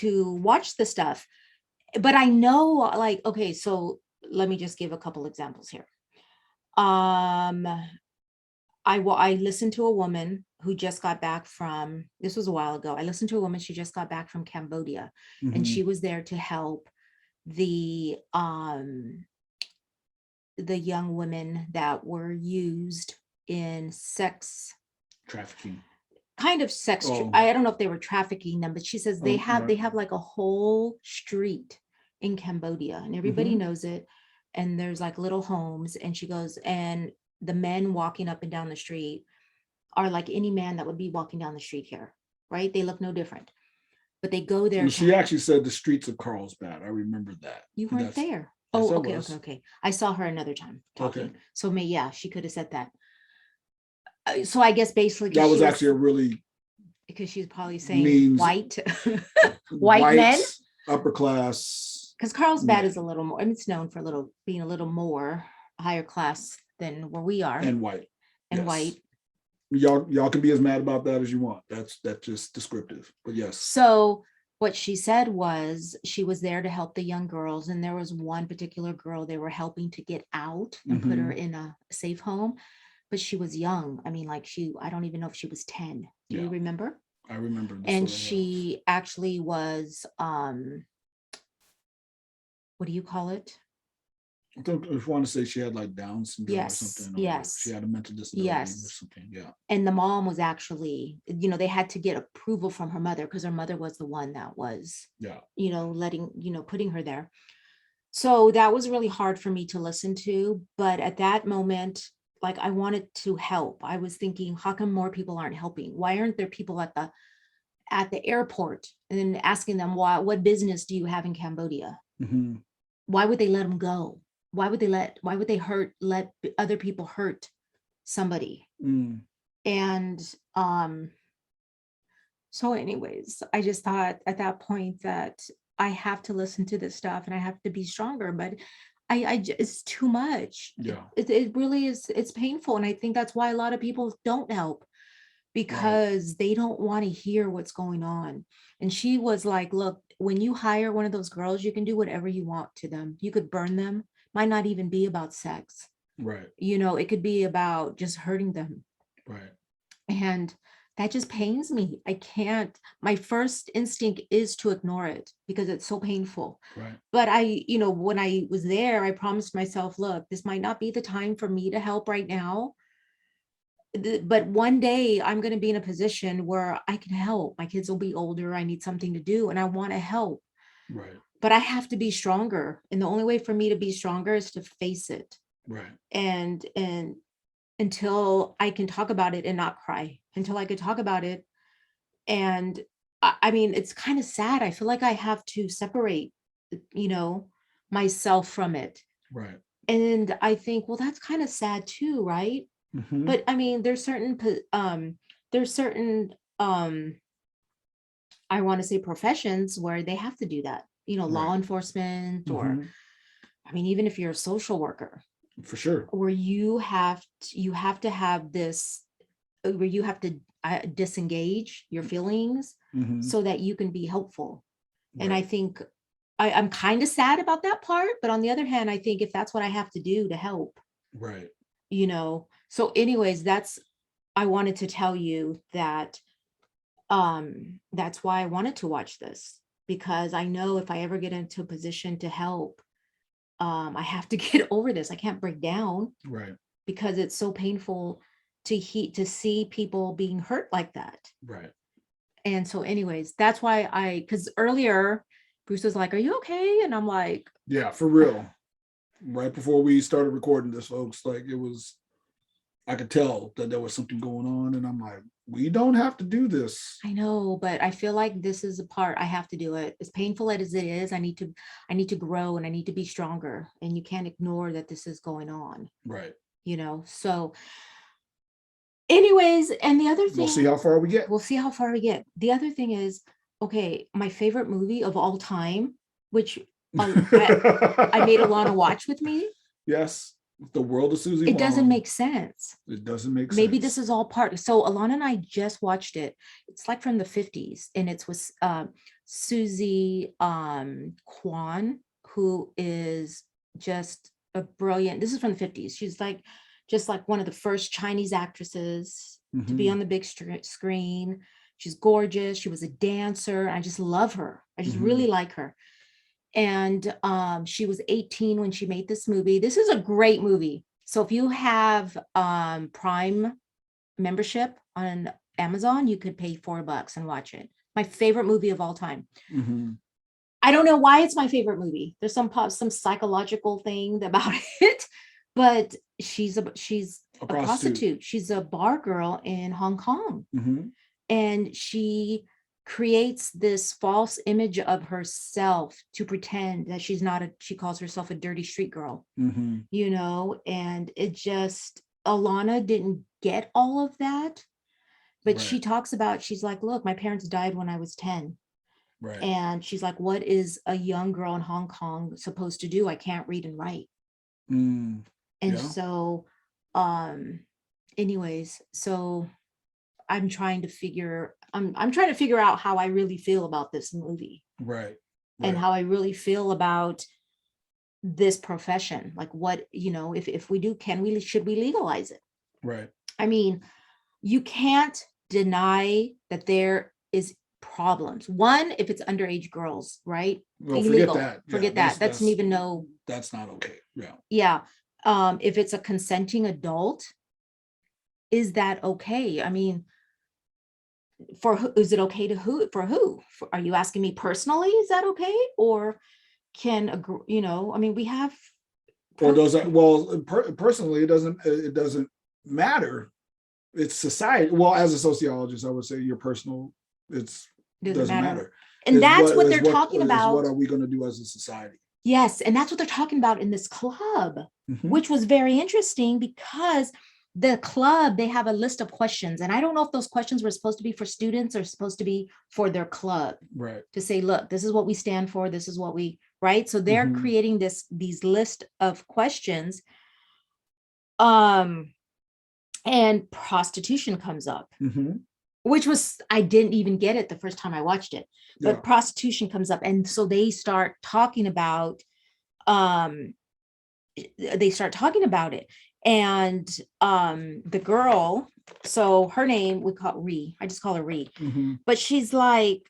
to watch the stuff. But I know, like, okay, so let me just give a couple examples here. I listened to a woman who just got back from, this was a while ago. I listened to a woman, she just got back from Cambodia, and she was there to help the young women that were used in sex trafficking. Kind of sex. I don't know if they were trafficking them, but she says they have like a whole street in Cambodia and everybody knows it. And there's like little homes. And she goes, and the men walking up and down the street are like any man that would be walking down the street here, right? They look no different. But they go there. She actually said the streets of Carlsbad. I remember that. You weren't there. Oh, okay, okay. I saw her another time talking. Okay. So she could have said that. So I guess basically that was actually a really, because she's probably saying white men, upper class. Because Carlsbad is a little more, it's known for being a little more higher class than where we are. And white. And white. Y'all can be as mad about that as you want. That's just descriptive. But yes. So what she said was she was there to help the young girls, and there was one particular girl they were helping to get out and put her in a safe home. But she was young. I mean, I don't even know if she was 10. Do you remember? I remember. And she actually was, what do you call it? I want to say she had like Down syndrome or something. Yes. She had a mental disability or something. Yeah. And the mom was actually, they had to get approval from her mother because her mother was the one that was, putting her there. So that was really hard for me to listen to. But at that moment, like, I wanted to help. I was thinking, how come more people aren't helping? Why aren't there people at the airport and then asking them, what business do you have in Cambodia? Why would they let them go? Why would they let other people hurt somebody? And so anyways, I just thought at that point that I have to listen to this stuff and I have to be stronger, but it's too much. Yeah. It really is. It's painful. And I think that's why a lot of people don't help, because they don't want to hear what's going on. And she was like, look, when you hire one of those girls, you can do whatever you want to them. You could burn them. Might not even be about sex. Right. It could be about just hurting them. Right. And that just pains me. I can't, my first instinct is to ignore it because it's so painful. Right. But when I was there, I promised myself, look, this might not be the time for me to help right now. But one day I'm going to be in a position where I can help. My kids will be older. I need something to do and I want to help. Right. But I have to be stronger. And the only way for me to be stronger is to face it. Right. And until I can talk about it and not cry, until I could talk about it. And I mean, it's kind of sad. I feel like I have to separate, myself from it. Right. And I think, well, that's kind of sad too, right? But I mean, there's certain, I want to say professions where they have to do that, law enforcement, or, I mean, even if you're a social worker. For sure. Where you have to have this, where you have to disengage your feelings so that you can be helpful. Right. And I think I'm kind of sad about that part, but on the other hand, I think if that's what I have to do to help. Right. So anyways, I wanted to tell you that that's why I wanted to watch this, because I know if I ever get into a position to help, I have to get over this. I can't break down. Right. Because it's so painful to see people being hurt like that. Right. And so anyways, that's why because earlier Bruce was like, "Are you okay?" And I'm like, Yeah, for real. Right before we started recording this, folks, like it was, I could tell that there was something going on, and I'm like, we don't have to do this. I know, but I feel like this is a part I have to do it. As painful as it is, I need to grow and I need to be stronger. And you can't ignore that this is going on, Right. So anyways, and the other We'll see thing, how far we get. we'll see how far we get. The other thing is, okay, my favorite movie of all time, which I made Alana watch with me. Yes. The World of Susie It doesn't Wong. make sense. It doesn't make sense. Maybe this is all part. So Alana and I just watched it. It's like from the 50s, and it's with Susie Kwan, who is just a brilliant. This is from the 50s. She's like just like one of the first Chinese actresses to be on the big screen. She's gorgeous. She was a dancer. I just love her. I just really like her. And she was 18 when she made this movie. This is a great movie. So if you have Prime membership on Amazon, you could pay $4 and watch it. My favorite movie of all time. I don't know why it's my favorite movie. There's some psychological thing about it, but she's a prostitute. She's a bar girl in Hong Kong, and she creates this false image of herself to pretend that she's not she calls herself a dirty street girl, and it just, Alana didn't get all of that, but she talks about, she's like, look, my parents died when I was 10. Right. And she's like, what is a young girl in Hong Kong supposed to do? I can't read and write. So, anyways, so I'm trying to figure out how I really feel about this movie. Right. And how I really feel about this profession. Like what, if we do, should we legalize it? Right. I mean, you can't deny that there is problems. One, if it's underage girls, right? Well, illegal. Forget that. That's even no. That's not okay. Yeah. Yeah. If it's a consenting adult, is that okay? I mean, is it okay to who? Are you asking me personally? Is that okay? Or can I mean, we have. Or does that? Well, personally, it doesn't matter. It's society. Well, as a sociologist, I would say your personal. Doesn't matter. And that's what they're talking about. What are we going to do as a society? Yes, and that's what they're talking about in this club, which was very interesting because the club, they have a list of questions, and I don't know if those questions were supposed to be for students or supposed to be for their club, right? To say, look, this is what we stand for. This is what we, right? So they're creating these list of questions, and prostitution comes up, which was, I didn't even get it the first time I watched it, but prostitution comes up, and so they start talking about, it. And the girl, so her name, we call Ree. I just call her Ree. But she's like,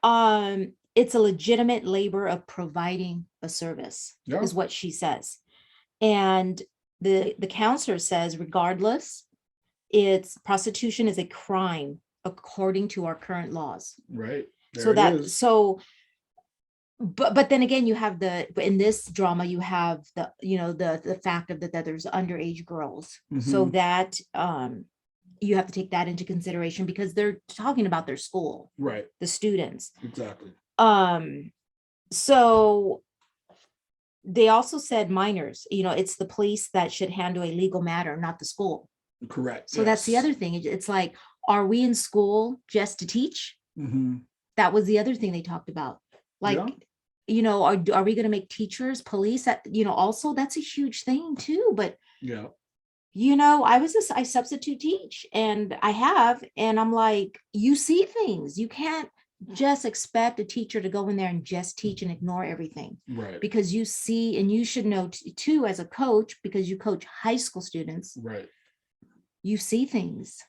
it's a legitimate labor of providing a service, is what she says. And the counselor says, regardless, prostitution is a crime according to our current laws. Right. But then again, you have in this drama, you have the fact of that there's underage girls. So that you have to take that into consideration because they're talking about their school, right? The students. Exactly. So they also said minors, it's the police that should handle a legal matter, not the school. Correct. So that's the other thing. It's like, are we in school just to teach? That was the other thing they talked about. Like, are we going to make teachers, police? Also that's a huge thing too. But I substitute teach, and I'm like, you see things. You can't just expect a teacher to go in there and just teach and ignore everything. Right. Because you see, and you should know too, as a coach, because you coach high school students. Right. You see things.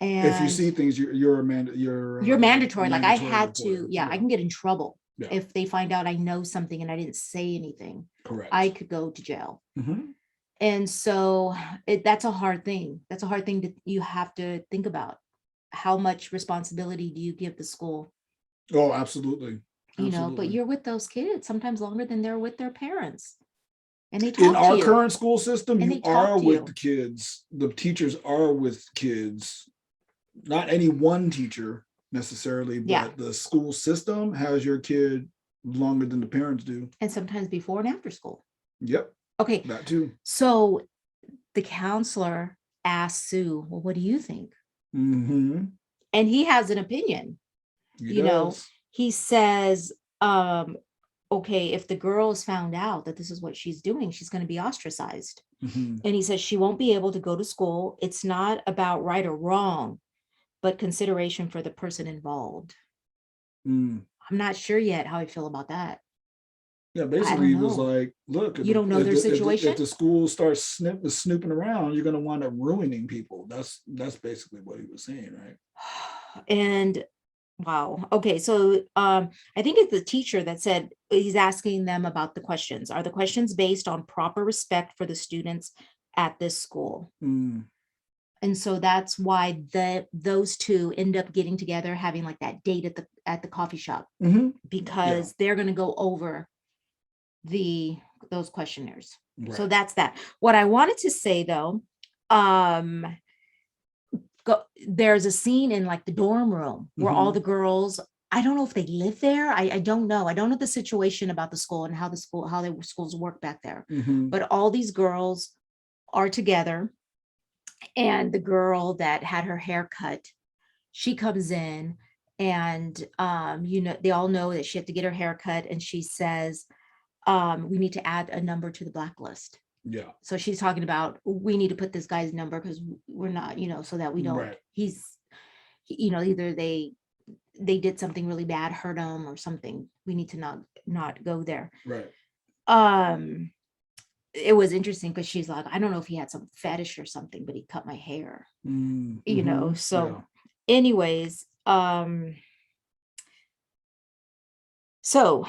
And if you see things, you're mandatory. Like I had to, I can get in trouble if they find out I know something and I didn't say anything. Correct. I could go to jail. And so that's a hard thing. That's a hard thing that you have to think about. How much responsibility do you give the school? Oh, absolutely. but Absolutely. you're with those kids sometimes longer than they're with their parents. And they In talk to our you current school system, and you they talk are to with the you. kids. The teachers are with kids. Not any one teacher necessarily, Yeah. but the school system has your kid longer than the parents do. And sometimes before and after school. Yep, Okay. that too. So the counselor asked Sue, well, what do you think? Mm-hmm. And he has an opinion. He does. He says, okay, if the girl is found out that this is what she's doing, she's going to be ostracized. Mm-hmm. And he says she won't be able to go to school. It's not about right or wrong, but consideration for the person involved. Mm. I'm not sure yet how I feel about that. Yeah, I basically don't he was know. like, look, You don't know their if situation? the school starts snooping around, you're going to wind up ruining people. That's basically what he was saying, right? And wow. Okay. So I think it's the teacher that said he's asking them about the questions. Are the questions based on proper respect for the students at this school? Mm. And so that's why those two end up getting together, having like that date at the coffee shop, Mm-hmm. because they're going to go over those questionnaires. Right. So that's that. What I wanted to say though, there's a scene in like the dorm room where all the girls, I don't know if they live there. I don't know. I don't know the situation about the school and how the schools work back there. Mm-hmm. But all these girls are together. And the girl that had her hair cut, she comes in and, they all know that she had to get her hair cut. And she says, we need to add a number to the blacklist. Yeah. So she's talking about, we need to put this guy's number because we're not, so that we don't, right. Either they did something really bad, hurt him or something. We need to not go there. Right. It was interesting because she's like, I don't know if he had some fetish or something, but he cut my hair, so anyways, so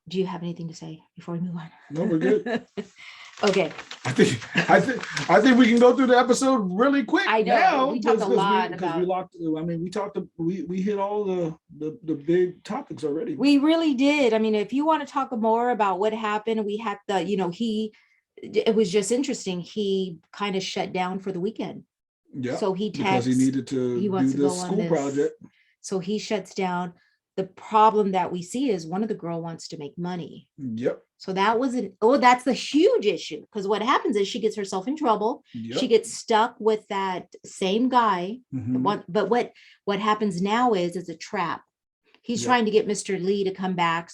do you have anything to say before we move on? No, we're good. Okay. I think we can go through the episode really quick. I know now we talked a lot because we hit all the big topics already. We really did. I mean, if you want to talk more about what happened, we had it was just interesting. He kind of shut down for the weekend. Yeah. So because he needed to do this school project. So he shuts down. The problem that we see is one of the girl wants to make money. Yep. So that's the huge issue, because what happens is she gets herself in trouble. Yep. She gets stuck with that same guy. But what happens now is it's a trap. He's trying to get Mr. Lee to come back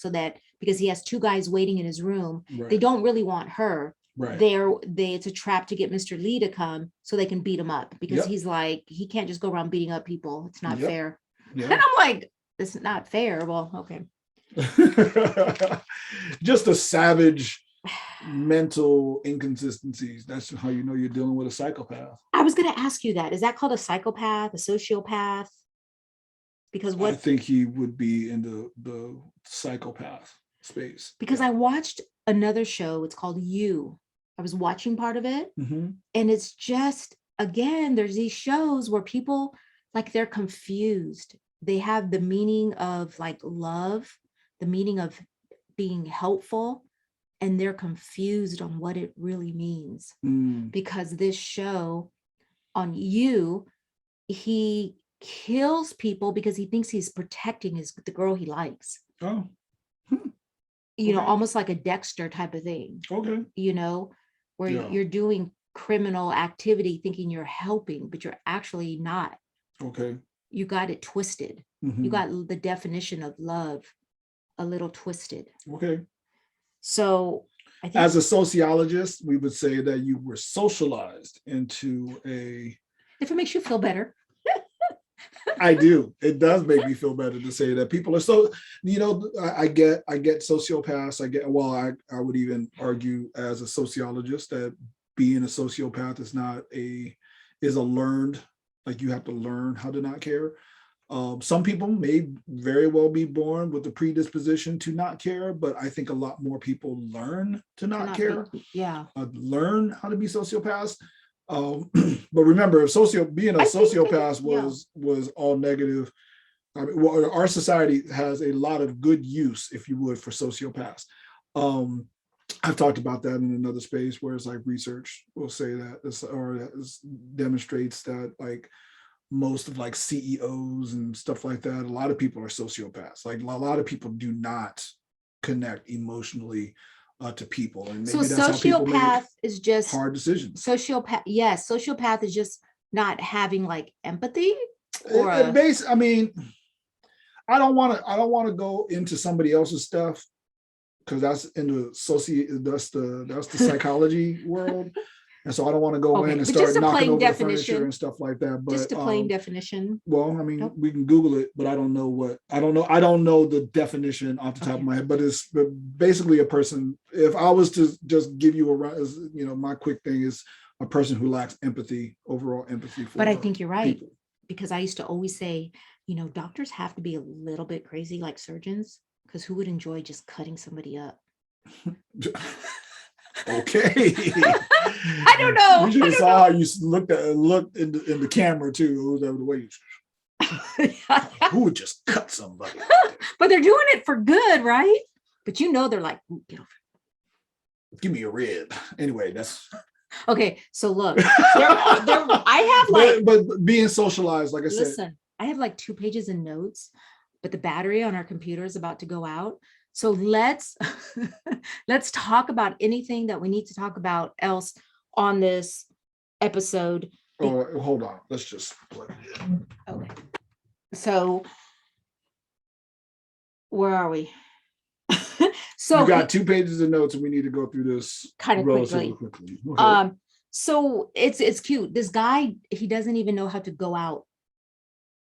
because he has two guys waiting in his room. Right. They don't really want her. Right. It's a trap to get Mr. Lee to come so they can beat him up, because he's like, he can't just go around beating up people. It's not fair. And I'm like, it's not fair. Well, okay. Just a savage mental inconsistencies. That's how you know you're dealing with a psychopath. I was going to ask you that. Is that called a psychopath, a sociopath? Because I think he would be in the psychopath space. Because I watched another show. It's called You. I was watching part of it. And it's just, again, there's these shows where people, like, they're confused. They have the meaning of like love, the meaning of being helpful, and they're confused on what it really means. Because this show on You, he kills people because he thinks he's protecting the girl he likes. Oh. Almost like a Dexter type of thing. Okay. Where you're doing criminal activity thinking you're helping, but you're actually not. Okay. You got it twisted. You got the definition of love a little twisted. Okay. So I think, as a sociologist, we would say that you were socialized into a... If it makes you feel better. I do. It does make me feel better to say that people are so, I get sociopaths. I would even argue as a sociologist that being a sociopath is a learned, like, you have to learn how to not care. Some people may very well be born with the predisposition to not care, but I think a lot more people learn to not care. Learn how to be sociopaths. But remember, being a sociopath was all negative. I mean, well, our society has a lot of good use, if you would, for sociopaths. Um, I've talked about that in another space where it's like research will say that this, or that this demonstrates that like most of like CEOs and stuff like that, a lot of people are sociopaths. Like a lot of people do not connect emotionally to people, and So maybe that's how people make sociopath is just hard decisions. sociopath. Yes, sociopath is just not having like empathy or I mean, I don't want to go into somebody else's stuff because that's in the that's the psychology world. And so I don't want to go in okay, and but just start a knocking plain over the furniture definition, and stuff like that. But just a plain definition. well, I mean, Nope. we can Google it, but I don't know what I don't know the definition off the top Okay. of my head. But it's basically a person. If I was to just give you my quick thing is a person who lacks empathy, overall empathy for. But I think you're right, people. because I used to always say, doctors have to be a little bit crazy like surgeons, because who would enjoy just cutting somebody up? Okay. I don't know. You should have saw how you looked in the camera too. It was the way who would just cut somebody. But they're doing it for good, right? But they're like, get over. Give me a rib. Anyway, that's Okay. So look, I have like, but being socialized, like I said. listen, I have like 2 pages of notes, but the battery on our computer is about to go out. So let's talk about anything that we need to talk about else on this episode. Oh, hold on. Let's just plug it in. Okay. So where are we? So you got 2 pages of notes, and we need to go through this kind of quickly. Okay. So it's cute. This guy, he doesn't even know how to go out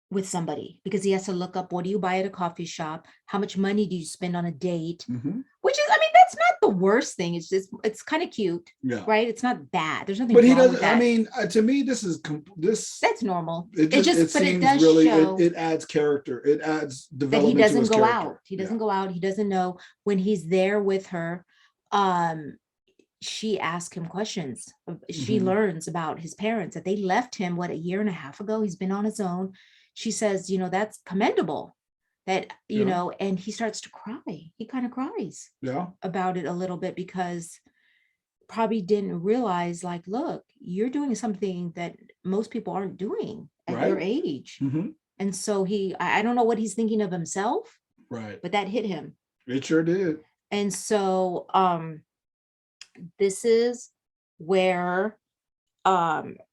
with somebody, because he has to look up, what do you buy at a coffee shop? How much money do you spend on a date? Mhm. Which is, I mean, that's not the worst thing. It's just, it's kind of cute, Yeah. right? It's not bad. There's nothing But he wrong with doesn't. that. I mean, to me, this is this. That's normal. It But seems it does really. show It adds character. It adds that development. he doesn't to his go character. out. He doesn't go out. He doesn't know when he's there with her. She asks him questions. She Mhm. learns about his parents, that they left him, a year and a half ago. He's been on his own. She says, that's commendable, that, Yeah. and he starts to cry. He kind of cries Yeah. about it a little bit, because probably didn't realize, like, look, you're doing something that most people aren't doing at your Right. age. Mhm. And so I don't know what he's thinking of himself, Right. but that hit him. It sure did. And so this is where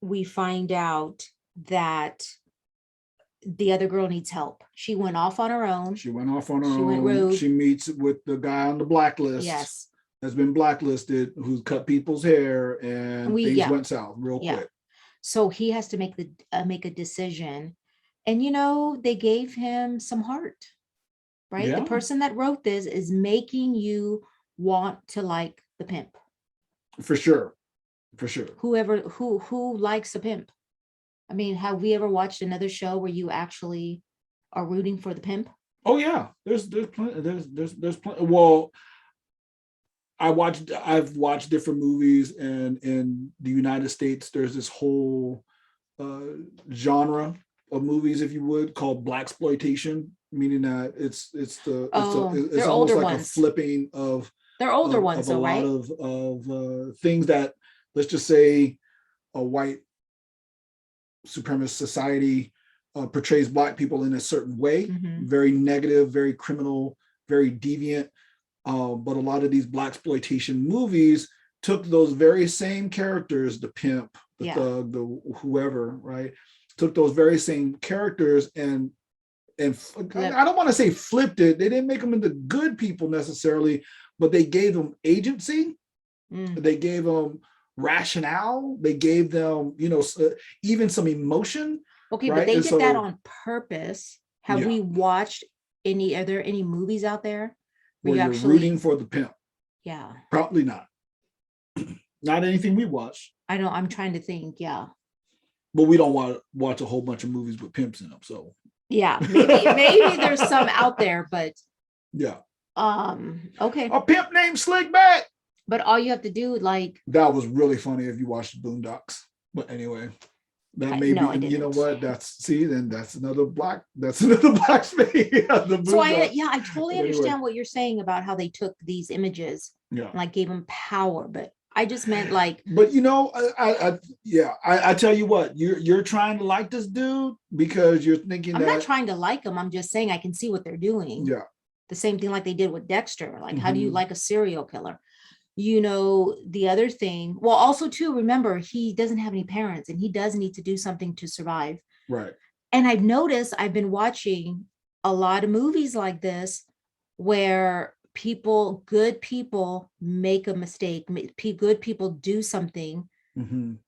we find out that the other girl needs help. She went off on her own. She went off on her She went own. rogue. She meets with the guy on the blacklist. Yes. Has been blacklisted, who's cut people's hair, and things yeah. went south real Yeah. quick. So he has to make a decision. And they gave him some heart, right? Yeah. The person that wrote this is making you want to like the pimp. For sure. For sure. Who likes a pimp? I mean, have we ever watched another show where you actually are rooting for the pimp? Oh yeah. There's plenty. There's plenty. Well, I've watched different movies, and in the United States, there's this whole genre of movies, if you would, called blaxploitation, meaning that it's they're almost older like ones. a flipping of They're older ones, of a though, lot right? of things that, let's just say, a white supremacist society portrays Black people in a certain way, Mhm. very negative, very criminal, very deviant. But a lot of these blaxploitation movies took those very same characters, the pimp, the Yeah. thug, the whoever, right? Took those very same characters and I don't want to say flipped it. They didn't make them into good people necessarily, but they gave them agency. Mm. They gave them rationale. They gave them, even some emotion. Okay, right? but they And did that so- on purpose. Have Yeah. we watched are there any movies out there where you you're actually rooting for the pimp. Yeah. Probably not. Not anything we watch, I know, I'm trying to think. Yeah. but we don't want to watch a whole bunch of movies with pimps in them. So Yeah. Maybe there's some out there, but yeah. okay. A pimp named Slickback. But all you have to do, like, That was really funny if you watched the Boondocks. But anyway. That may be, No, I and you know didn't. what? That's another blacksmith. Yeah, the So Buddha. I totally But anyway, understand what you're saying about how they took these images yeah. and like gave them power, but I just meant like, But you know, I tell you what, you're trying to like this dude because you're thinking I'm not that, trying to like them. I'm just saying I can see what they're doing. yeah. The same thing like they did with Dexter. Like, how do you Mhm. like a serial killer? The other thing, well, also too, remember, he doesn't have any parents and he does need to do something to survive. Right. And I've noticed I've been watching a lot of movies like this where good people make a mistake, good people do something, Mhm.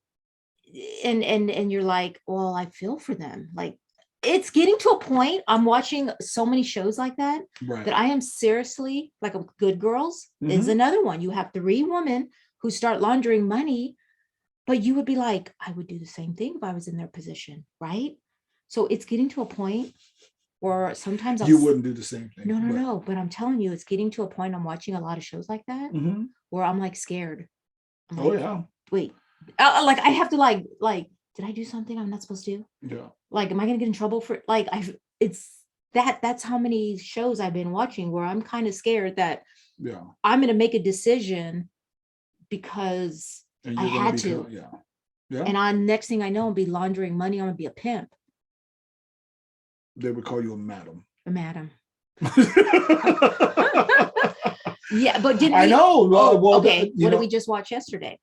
and you're like, well, I feel for them. Like, it's getting to a point, I'm watching so many shows like that Right. that I am seriously like, a Good Girls is Mhm. another one. You have 3 women who start laundering money, but you would be like, I would do the same thing if I was in their position, right? So it's getting to a point where sometimes You wouldn't do the same thing, but no, but I'm telling you, it's getting to a point, I'm watching a lot of shows like that mhm. where I'm like scared. I'm Oh like, yeah. wait, like I have to like, did I do something I'm not supposed to? Yeah. Like, am I gonna get in trouble for like it's that's how many shows I've been watching where I'm kind of scared that Yeah. I'm gonna make a decision because And I you're gonna had become, to. yeah. Yeah. And on next thing I know, I'll be laundering money, I'm gonna be a pimp, They would call you a madam. a madam. Yeah, but didn't I we? know. Oh, Well, okay. you What did know, we just watch yesterday?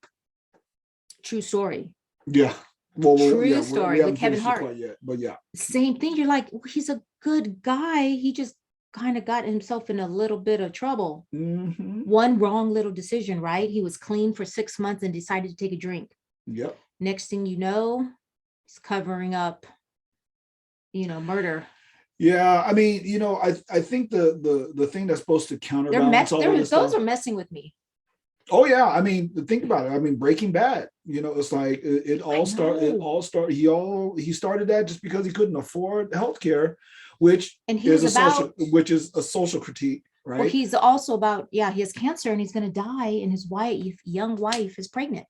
True story. yeah. Well, yeah, True we story with haven't Kevin finished the Hart. play yet, but yeah. Same thing. You're like, he's a good guy. He just kind of got himself in a little bit of trouble. Hmm. One wrong little decision, right? He was clean for 6 months and decided to take a drink. Yep. Next thing you know, he's covering up, murder. Yeah, I mean, I think the thing that's supposed to counterbalance all of this Those stuff. are messing with me. Oh yeah, I mean, think about it. I mean, Breaking Bad. It's like it I all started. It know. all started. He started that just because he couldn't afford healthcare, which And he is was a social critique, well, right? he's also about, yeah, he has cancer and he's going to die, and his young wife is pregnant.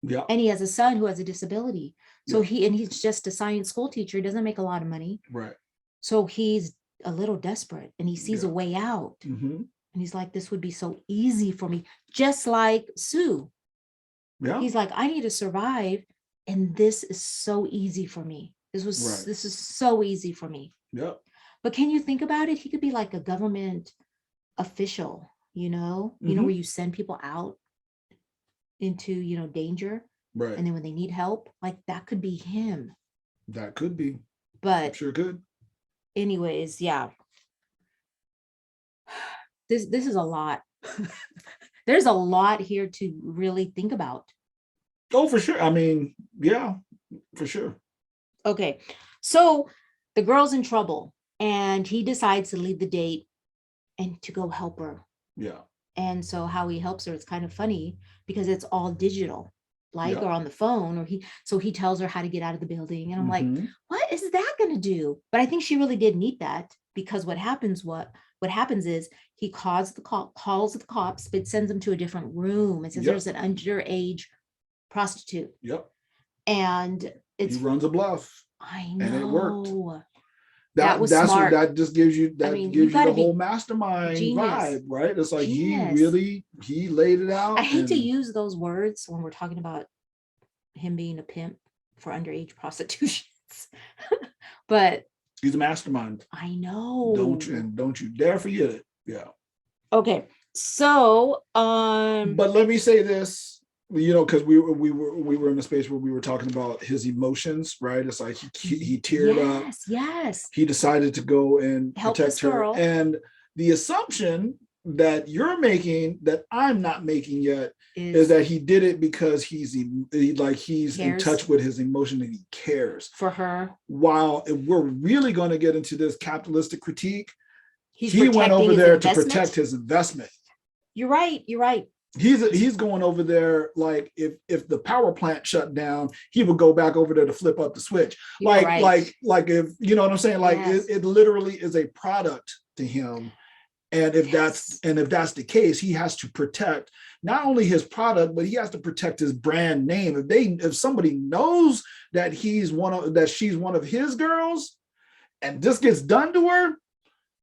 Yeah, And he has a son who has a disability. So yeah, he's just a science school teacher. He doesn't make a lot of money. right. So he's a little desperate and he sees a Yeah. way out. Mm-hmm. And he's like, this would be so easy for me. Just like Sue. Yeah. He's like, I need to survive. And this is so easy for me. Right. This is so easy for me. Yeah. But can you think about it? He could be like a government official, Mm-hmm. where you send people out into, danger. Right. And then when they need help, like that could be him. That could be. But Sure could. anyways, yeah. This is a lot. There's a lot here to really think about. Oh, for sure. I mean, yeah, for sure. Okay. So the girl's in trouble and he decides to leave the date and to go help her. Yeah. And so how he helps her, it's kind of funny because it's all digital, like, Yeah. or on the phone, so he tells her how to get out of the building. And I'm like, Mm-hmm. what is that going to do? But I think she really did need that, because what happens is he calls the cops, but sends them to a different room. It says Yep. there's an underage prostitute. Yep. And He runs a bluff. I know. And it worked. That was that's smart. What that just gives you. That gives you the whole mastermind genius. Vibe, right? It's like Genius. he laid it out. I hate to use those words when we're talking about him being a pimp for underage prostitutions, but he's a mastermind. I know. Don't you dare forget it. Yeah. Okay. So, but let me say this. Because we were in a space where we were talking about his emotions, right? It's like he teared up. Yes. He decided to go and help protect her. Girl. And the assumption that you're making, that I'm not making yet, is that he did it because he's in touch with his emotion and he cares for her. While if we're really going to get into this capitalistic critique, he went over there to protect his investment. You're right. He's going over there like if the power plant shut down, he would go back over there to flip up the switch. Like if you know what I'm saying, like it literally is a product to him. And if that's the case, he has to protect not only his product, but he has to protect his brand name. If somebody knows that she's one of his girls, and this gets done to her,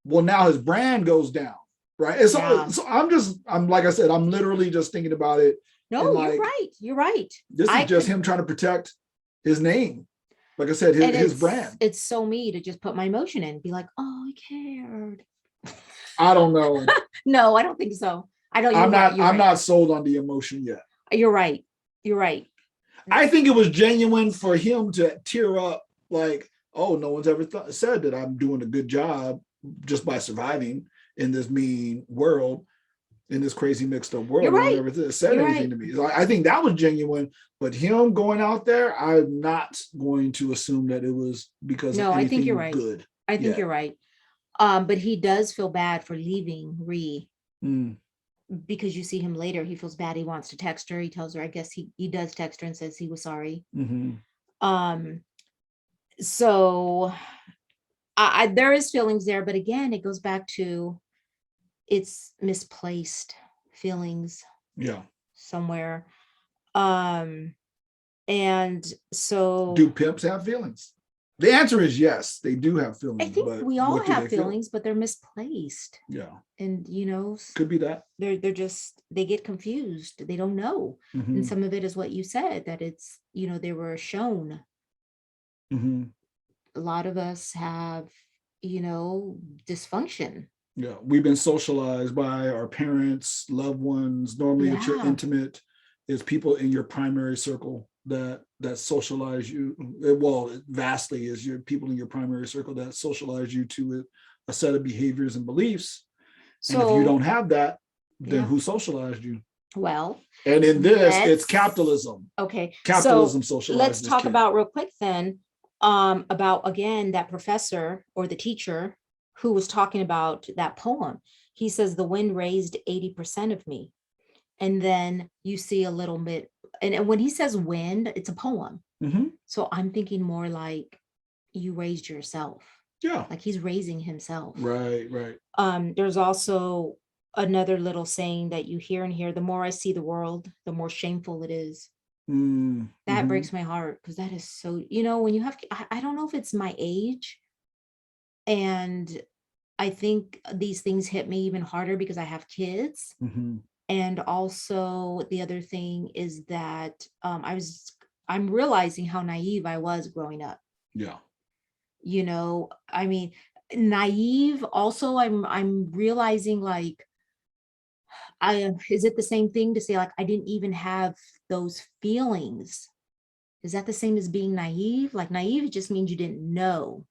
well, now his brand goes down, right? And so I'm like I said, I'm literally just thinking about it. No, like, you're right. You're right. This is just him trying to protect his name. Like I said, his brand. It's so me to just put my emotion in and be like, oh, I cared. I don't know. No, I don't think so. I'm not sold on the emotion yet. You're right. You're right. I think it was genuine for him to tear up, like, oh, no one's ever said that I'm doing a good job just by surviving in this mean world, in this crazy mixed up world. Right. No one ever said anything to me. So I think that was genuine, but him going out there, I'm not going to assume that it was because of anything I think you're right. Good. I think you're right. But he does feel bad for leaving Ree. Because you see him later, he feels bad. He wants to text her. He tells her, I guess he does text her and says he was sorry. So there is feelings there, but again, it goes back to it's misplaced feelings. Yeah. Somewhere. And so do pimps have feelings? The answer is yes, they do have feelings. I think we all have feelings, but they're misplaced. Yeah. And could be that. They get confused. They don't know. And some of it is what you said, that it's, they were shown. A lot of us have, dysfunction. Yeah. We've been socialized by our parents, loved ones. Normally it's your intimate, it's people in your primary circle that socialize you. Well, vastly is your people in your primary circle that socialize you to a set of behaviors and beliefs. So, and if you don't have that, then who socialized you? Well, and in this, it's capitalism. Okay. Capitalism so socializes. Let's talk about real quick then, about, again, that professor or the teacher who was talking about that poem. He says, the wind raised 80% of me. And then you see a little bit, and when he says wind, it's a poem. So I'm thinking more like you raised yourself. Yeah. Like he's raising himself. Right. There's also another little saying that you hear in here: the more I see the world, the more shameful it is. That breaks my heart, because that is so, when you have, I don't know if it's my age, and I think these things hit me even harder because I have kids. And also the other thing is that I'm realizing how naive I was growing up. Yeah. I mean, naive. Also, I'm realizing, like, is it the same thing to say, like, I didn't even have those feelings? Is that the same as being naive? Like, naive just means you didn't know.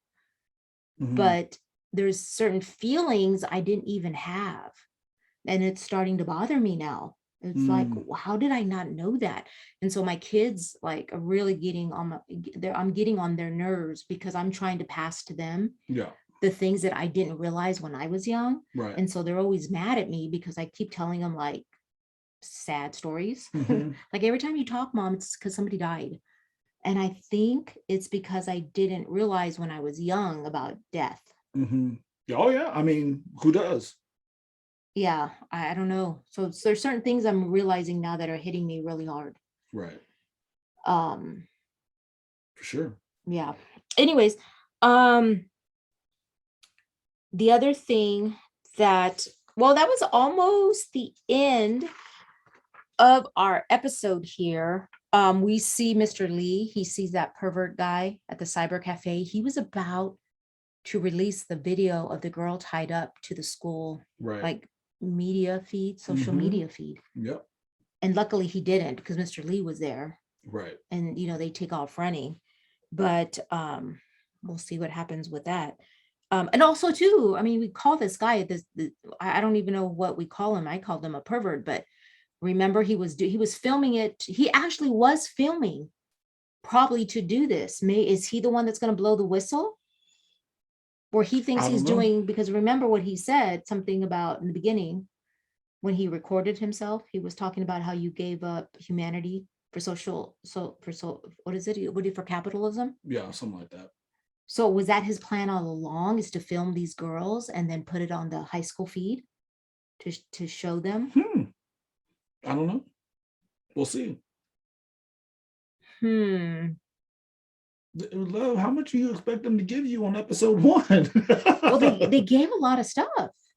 But there's certain feelings I didn't even have. And it's starting to bother me now. It's like, how did I not know that? And so my kids, like, are really getting on I'm getting on their nerves, because I'm trying to pass to them the things that I didn't realize when I was young. Right. And so they're always mad at me because I keep telling them, like, sad stories. Like, every time you talk, Mom, it's because somebody died. And I think it's because I didn't realize when I was young about death. Oh yeah. I mean, who does? Yeah, I don't know. So there's certain things I'm realizing now that are hitting me really hard. Right. For sure. Yeah. Anyways, the other thing that was almost the end of our episode here. We see Mr. Lee. He sees that pervert guy at the cyber cafe. He was about to release the video of the girl tied up to the school, like, media feed, social media feed. Yep. And luckily he didn't, because Mr. Lee was there. Right. And they take off running. But we'll see what happens with that. And also too, I mean, we call this guy I don't even know what we call him. I called him a pervert, but remember, he was filming it. He actually was filming, probably, to do this. Is he the one that's going to blow the whistle? Or he thinks he's doing, because remember what he said, something about in the beginning when he recorded himself, he was talking about how you gave up humanity for what is it? For capitalism? Yeah, something like that. So was that his plan all along, is to film these girls and then put it on the high school feed to show them? I don't know. We'll see. Love, how much do you expect them to give you on episode 1? Well, they gave a lot of stuff.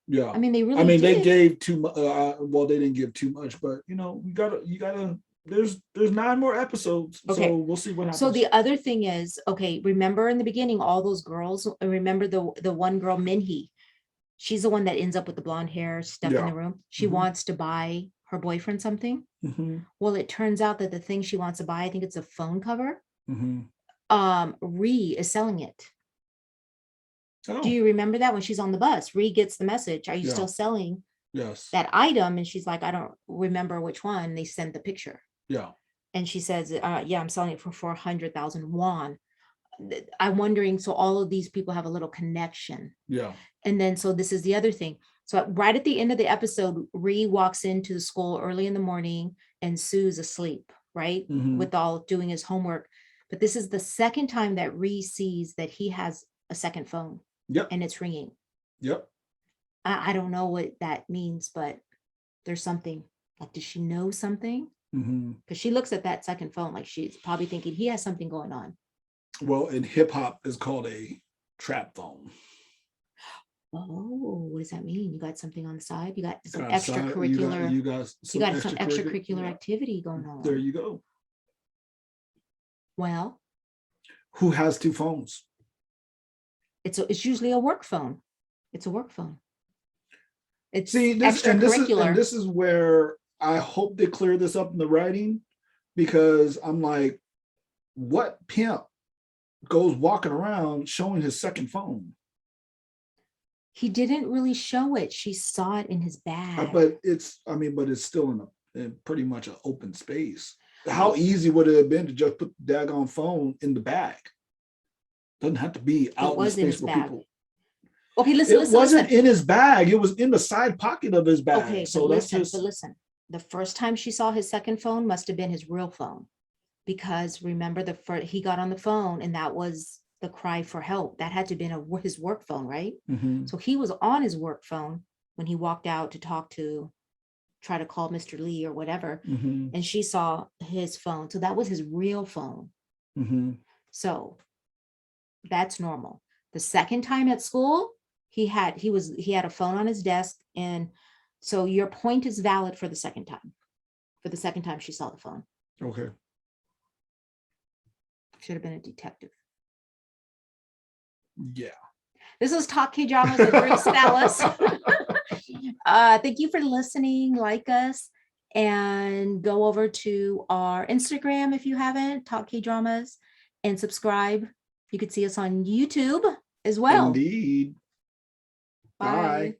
Yeah. I mean, they I really mean, they did. gave too much. Well, they didn't give too much, but you gotta. There's 9 more episodes, Okay. so we'll see what happens. So the other thing is, okay, remember in the beginning, all those girls, remember the one girl, Minhee, she's the one that ends up with the blonde hair stuff in Yeah. the room. She Mhm. wants to buy her boyfriend something. Mhm. Well, it turns out that the thing she wants to buy, I think it's a phone cover. Mhm. Ree is selling it. Oh, Do you remember that when she's on the bus? Ree gets the message, are you Yeah. still selling yes. that item? And she's like, I don't remember which one. They sent the picture. Yeah. And she says, yeah, I'm selling it for 400,000 won. I'm wondering, so all of these people have a little connection. Yeah. And then, so this is the other thing. So right at the end of the episode, Ree walks into the school early in the morning and Sue's asleep, right? Mhm. With all doing his homework. But this is the second time that Ree sees that he has a second phone. Yep. And it's ringing. Yep. I don't know what that means, but there's something. Like, does she know something? Mhm. Because she looks at that second phone like she's probably thinking he has something going on. Well, in hip hop, is called a trap phone. Oh, what does that mean? You got something on the side? You got some Got side- extracurricular. You got some extracurricular yeah. activity going on. There you go. Well, Who has 2 phones? it's usually a work phone. It's a work phone. It's See, extracurricular. this is where I hope they clear this up in the writing, because I'm like, what pimp goes walking around showing his second phone? He didn't really show it. She saw it in his bag. But it's still in pretty much an open space. How easy would it have been to just put the daggone phone in the bag? Doesn't have to be out in the space where people. Okay, listen. It wasn't in his bag. It was in the side pocket of his bag. Okay, so but listen. The first time she saw his second phone must have been his real phone, because remember he got on the phone and that was the cry for help. That had to have been his work phone, right? Mhm. So he was on his work phone when he walked out to try to call Mr. Lee or whatever, Mhm. and she saw his phone. So that was his real phone. Mhm. So that's normal. The second time at school, he had a phone on his desk, and so your point is valid for the second time. For the second time she saw the phone. Okay. Should have been a detective. Yeah. This is Talk K-Dramas with Bruce Dallas. Thank you for listening. Like us and go over to our Instagram if you haven't, Talk K-Dramas, and subscribe. You could see us on YouTube as well. Indeed. Bye.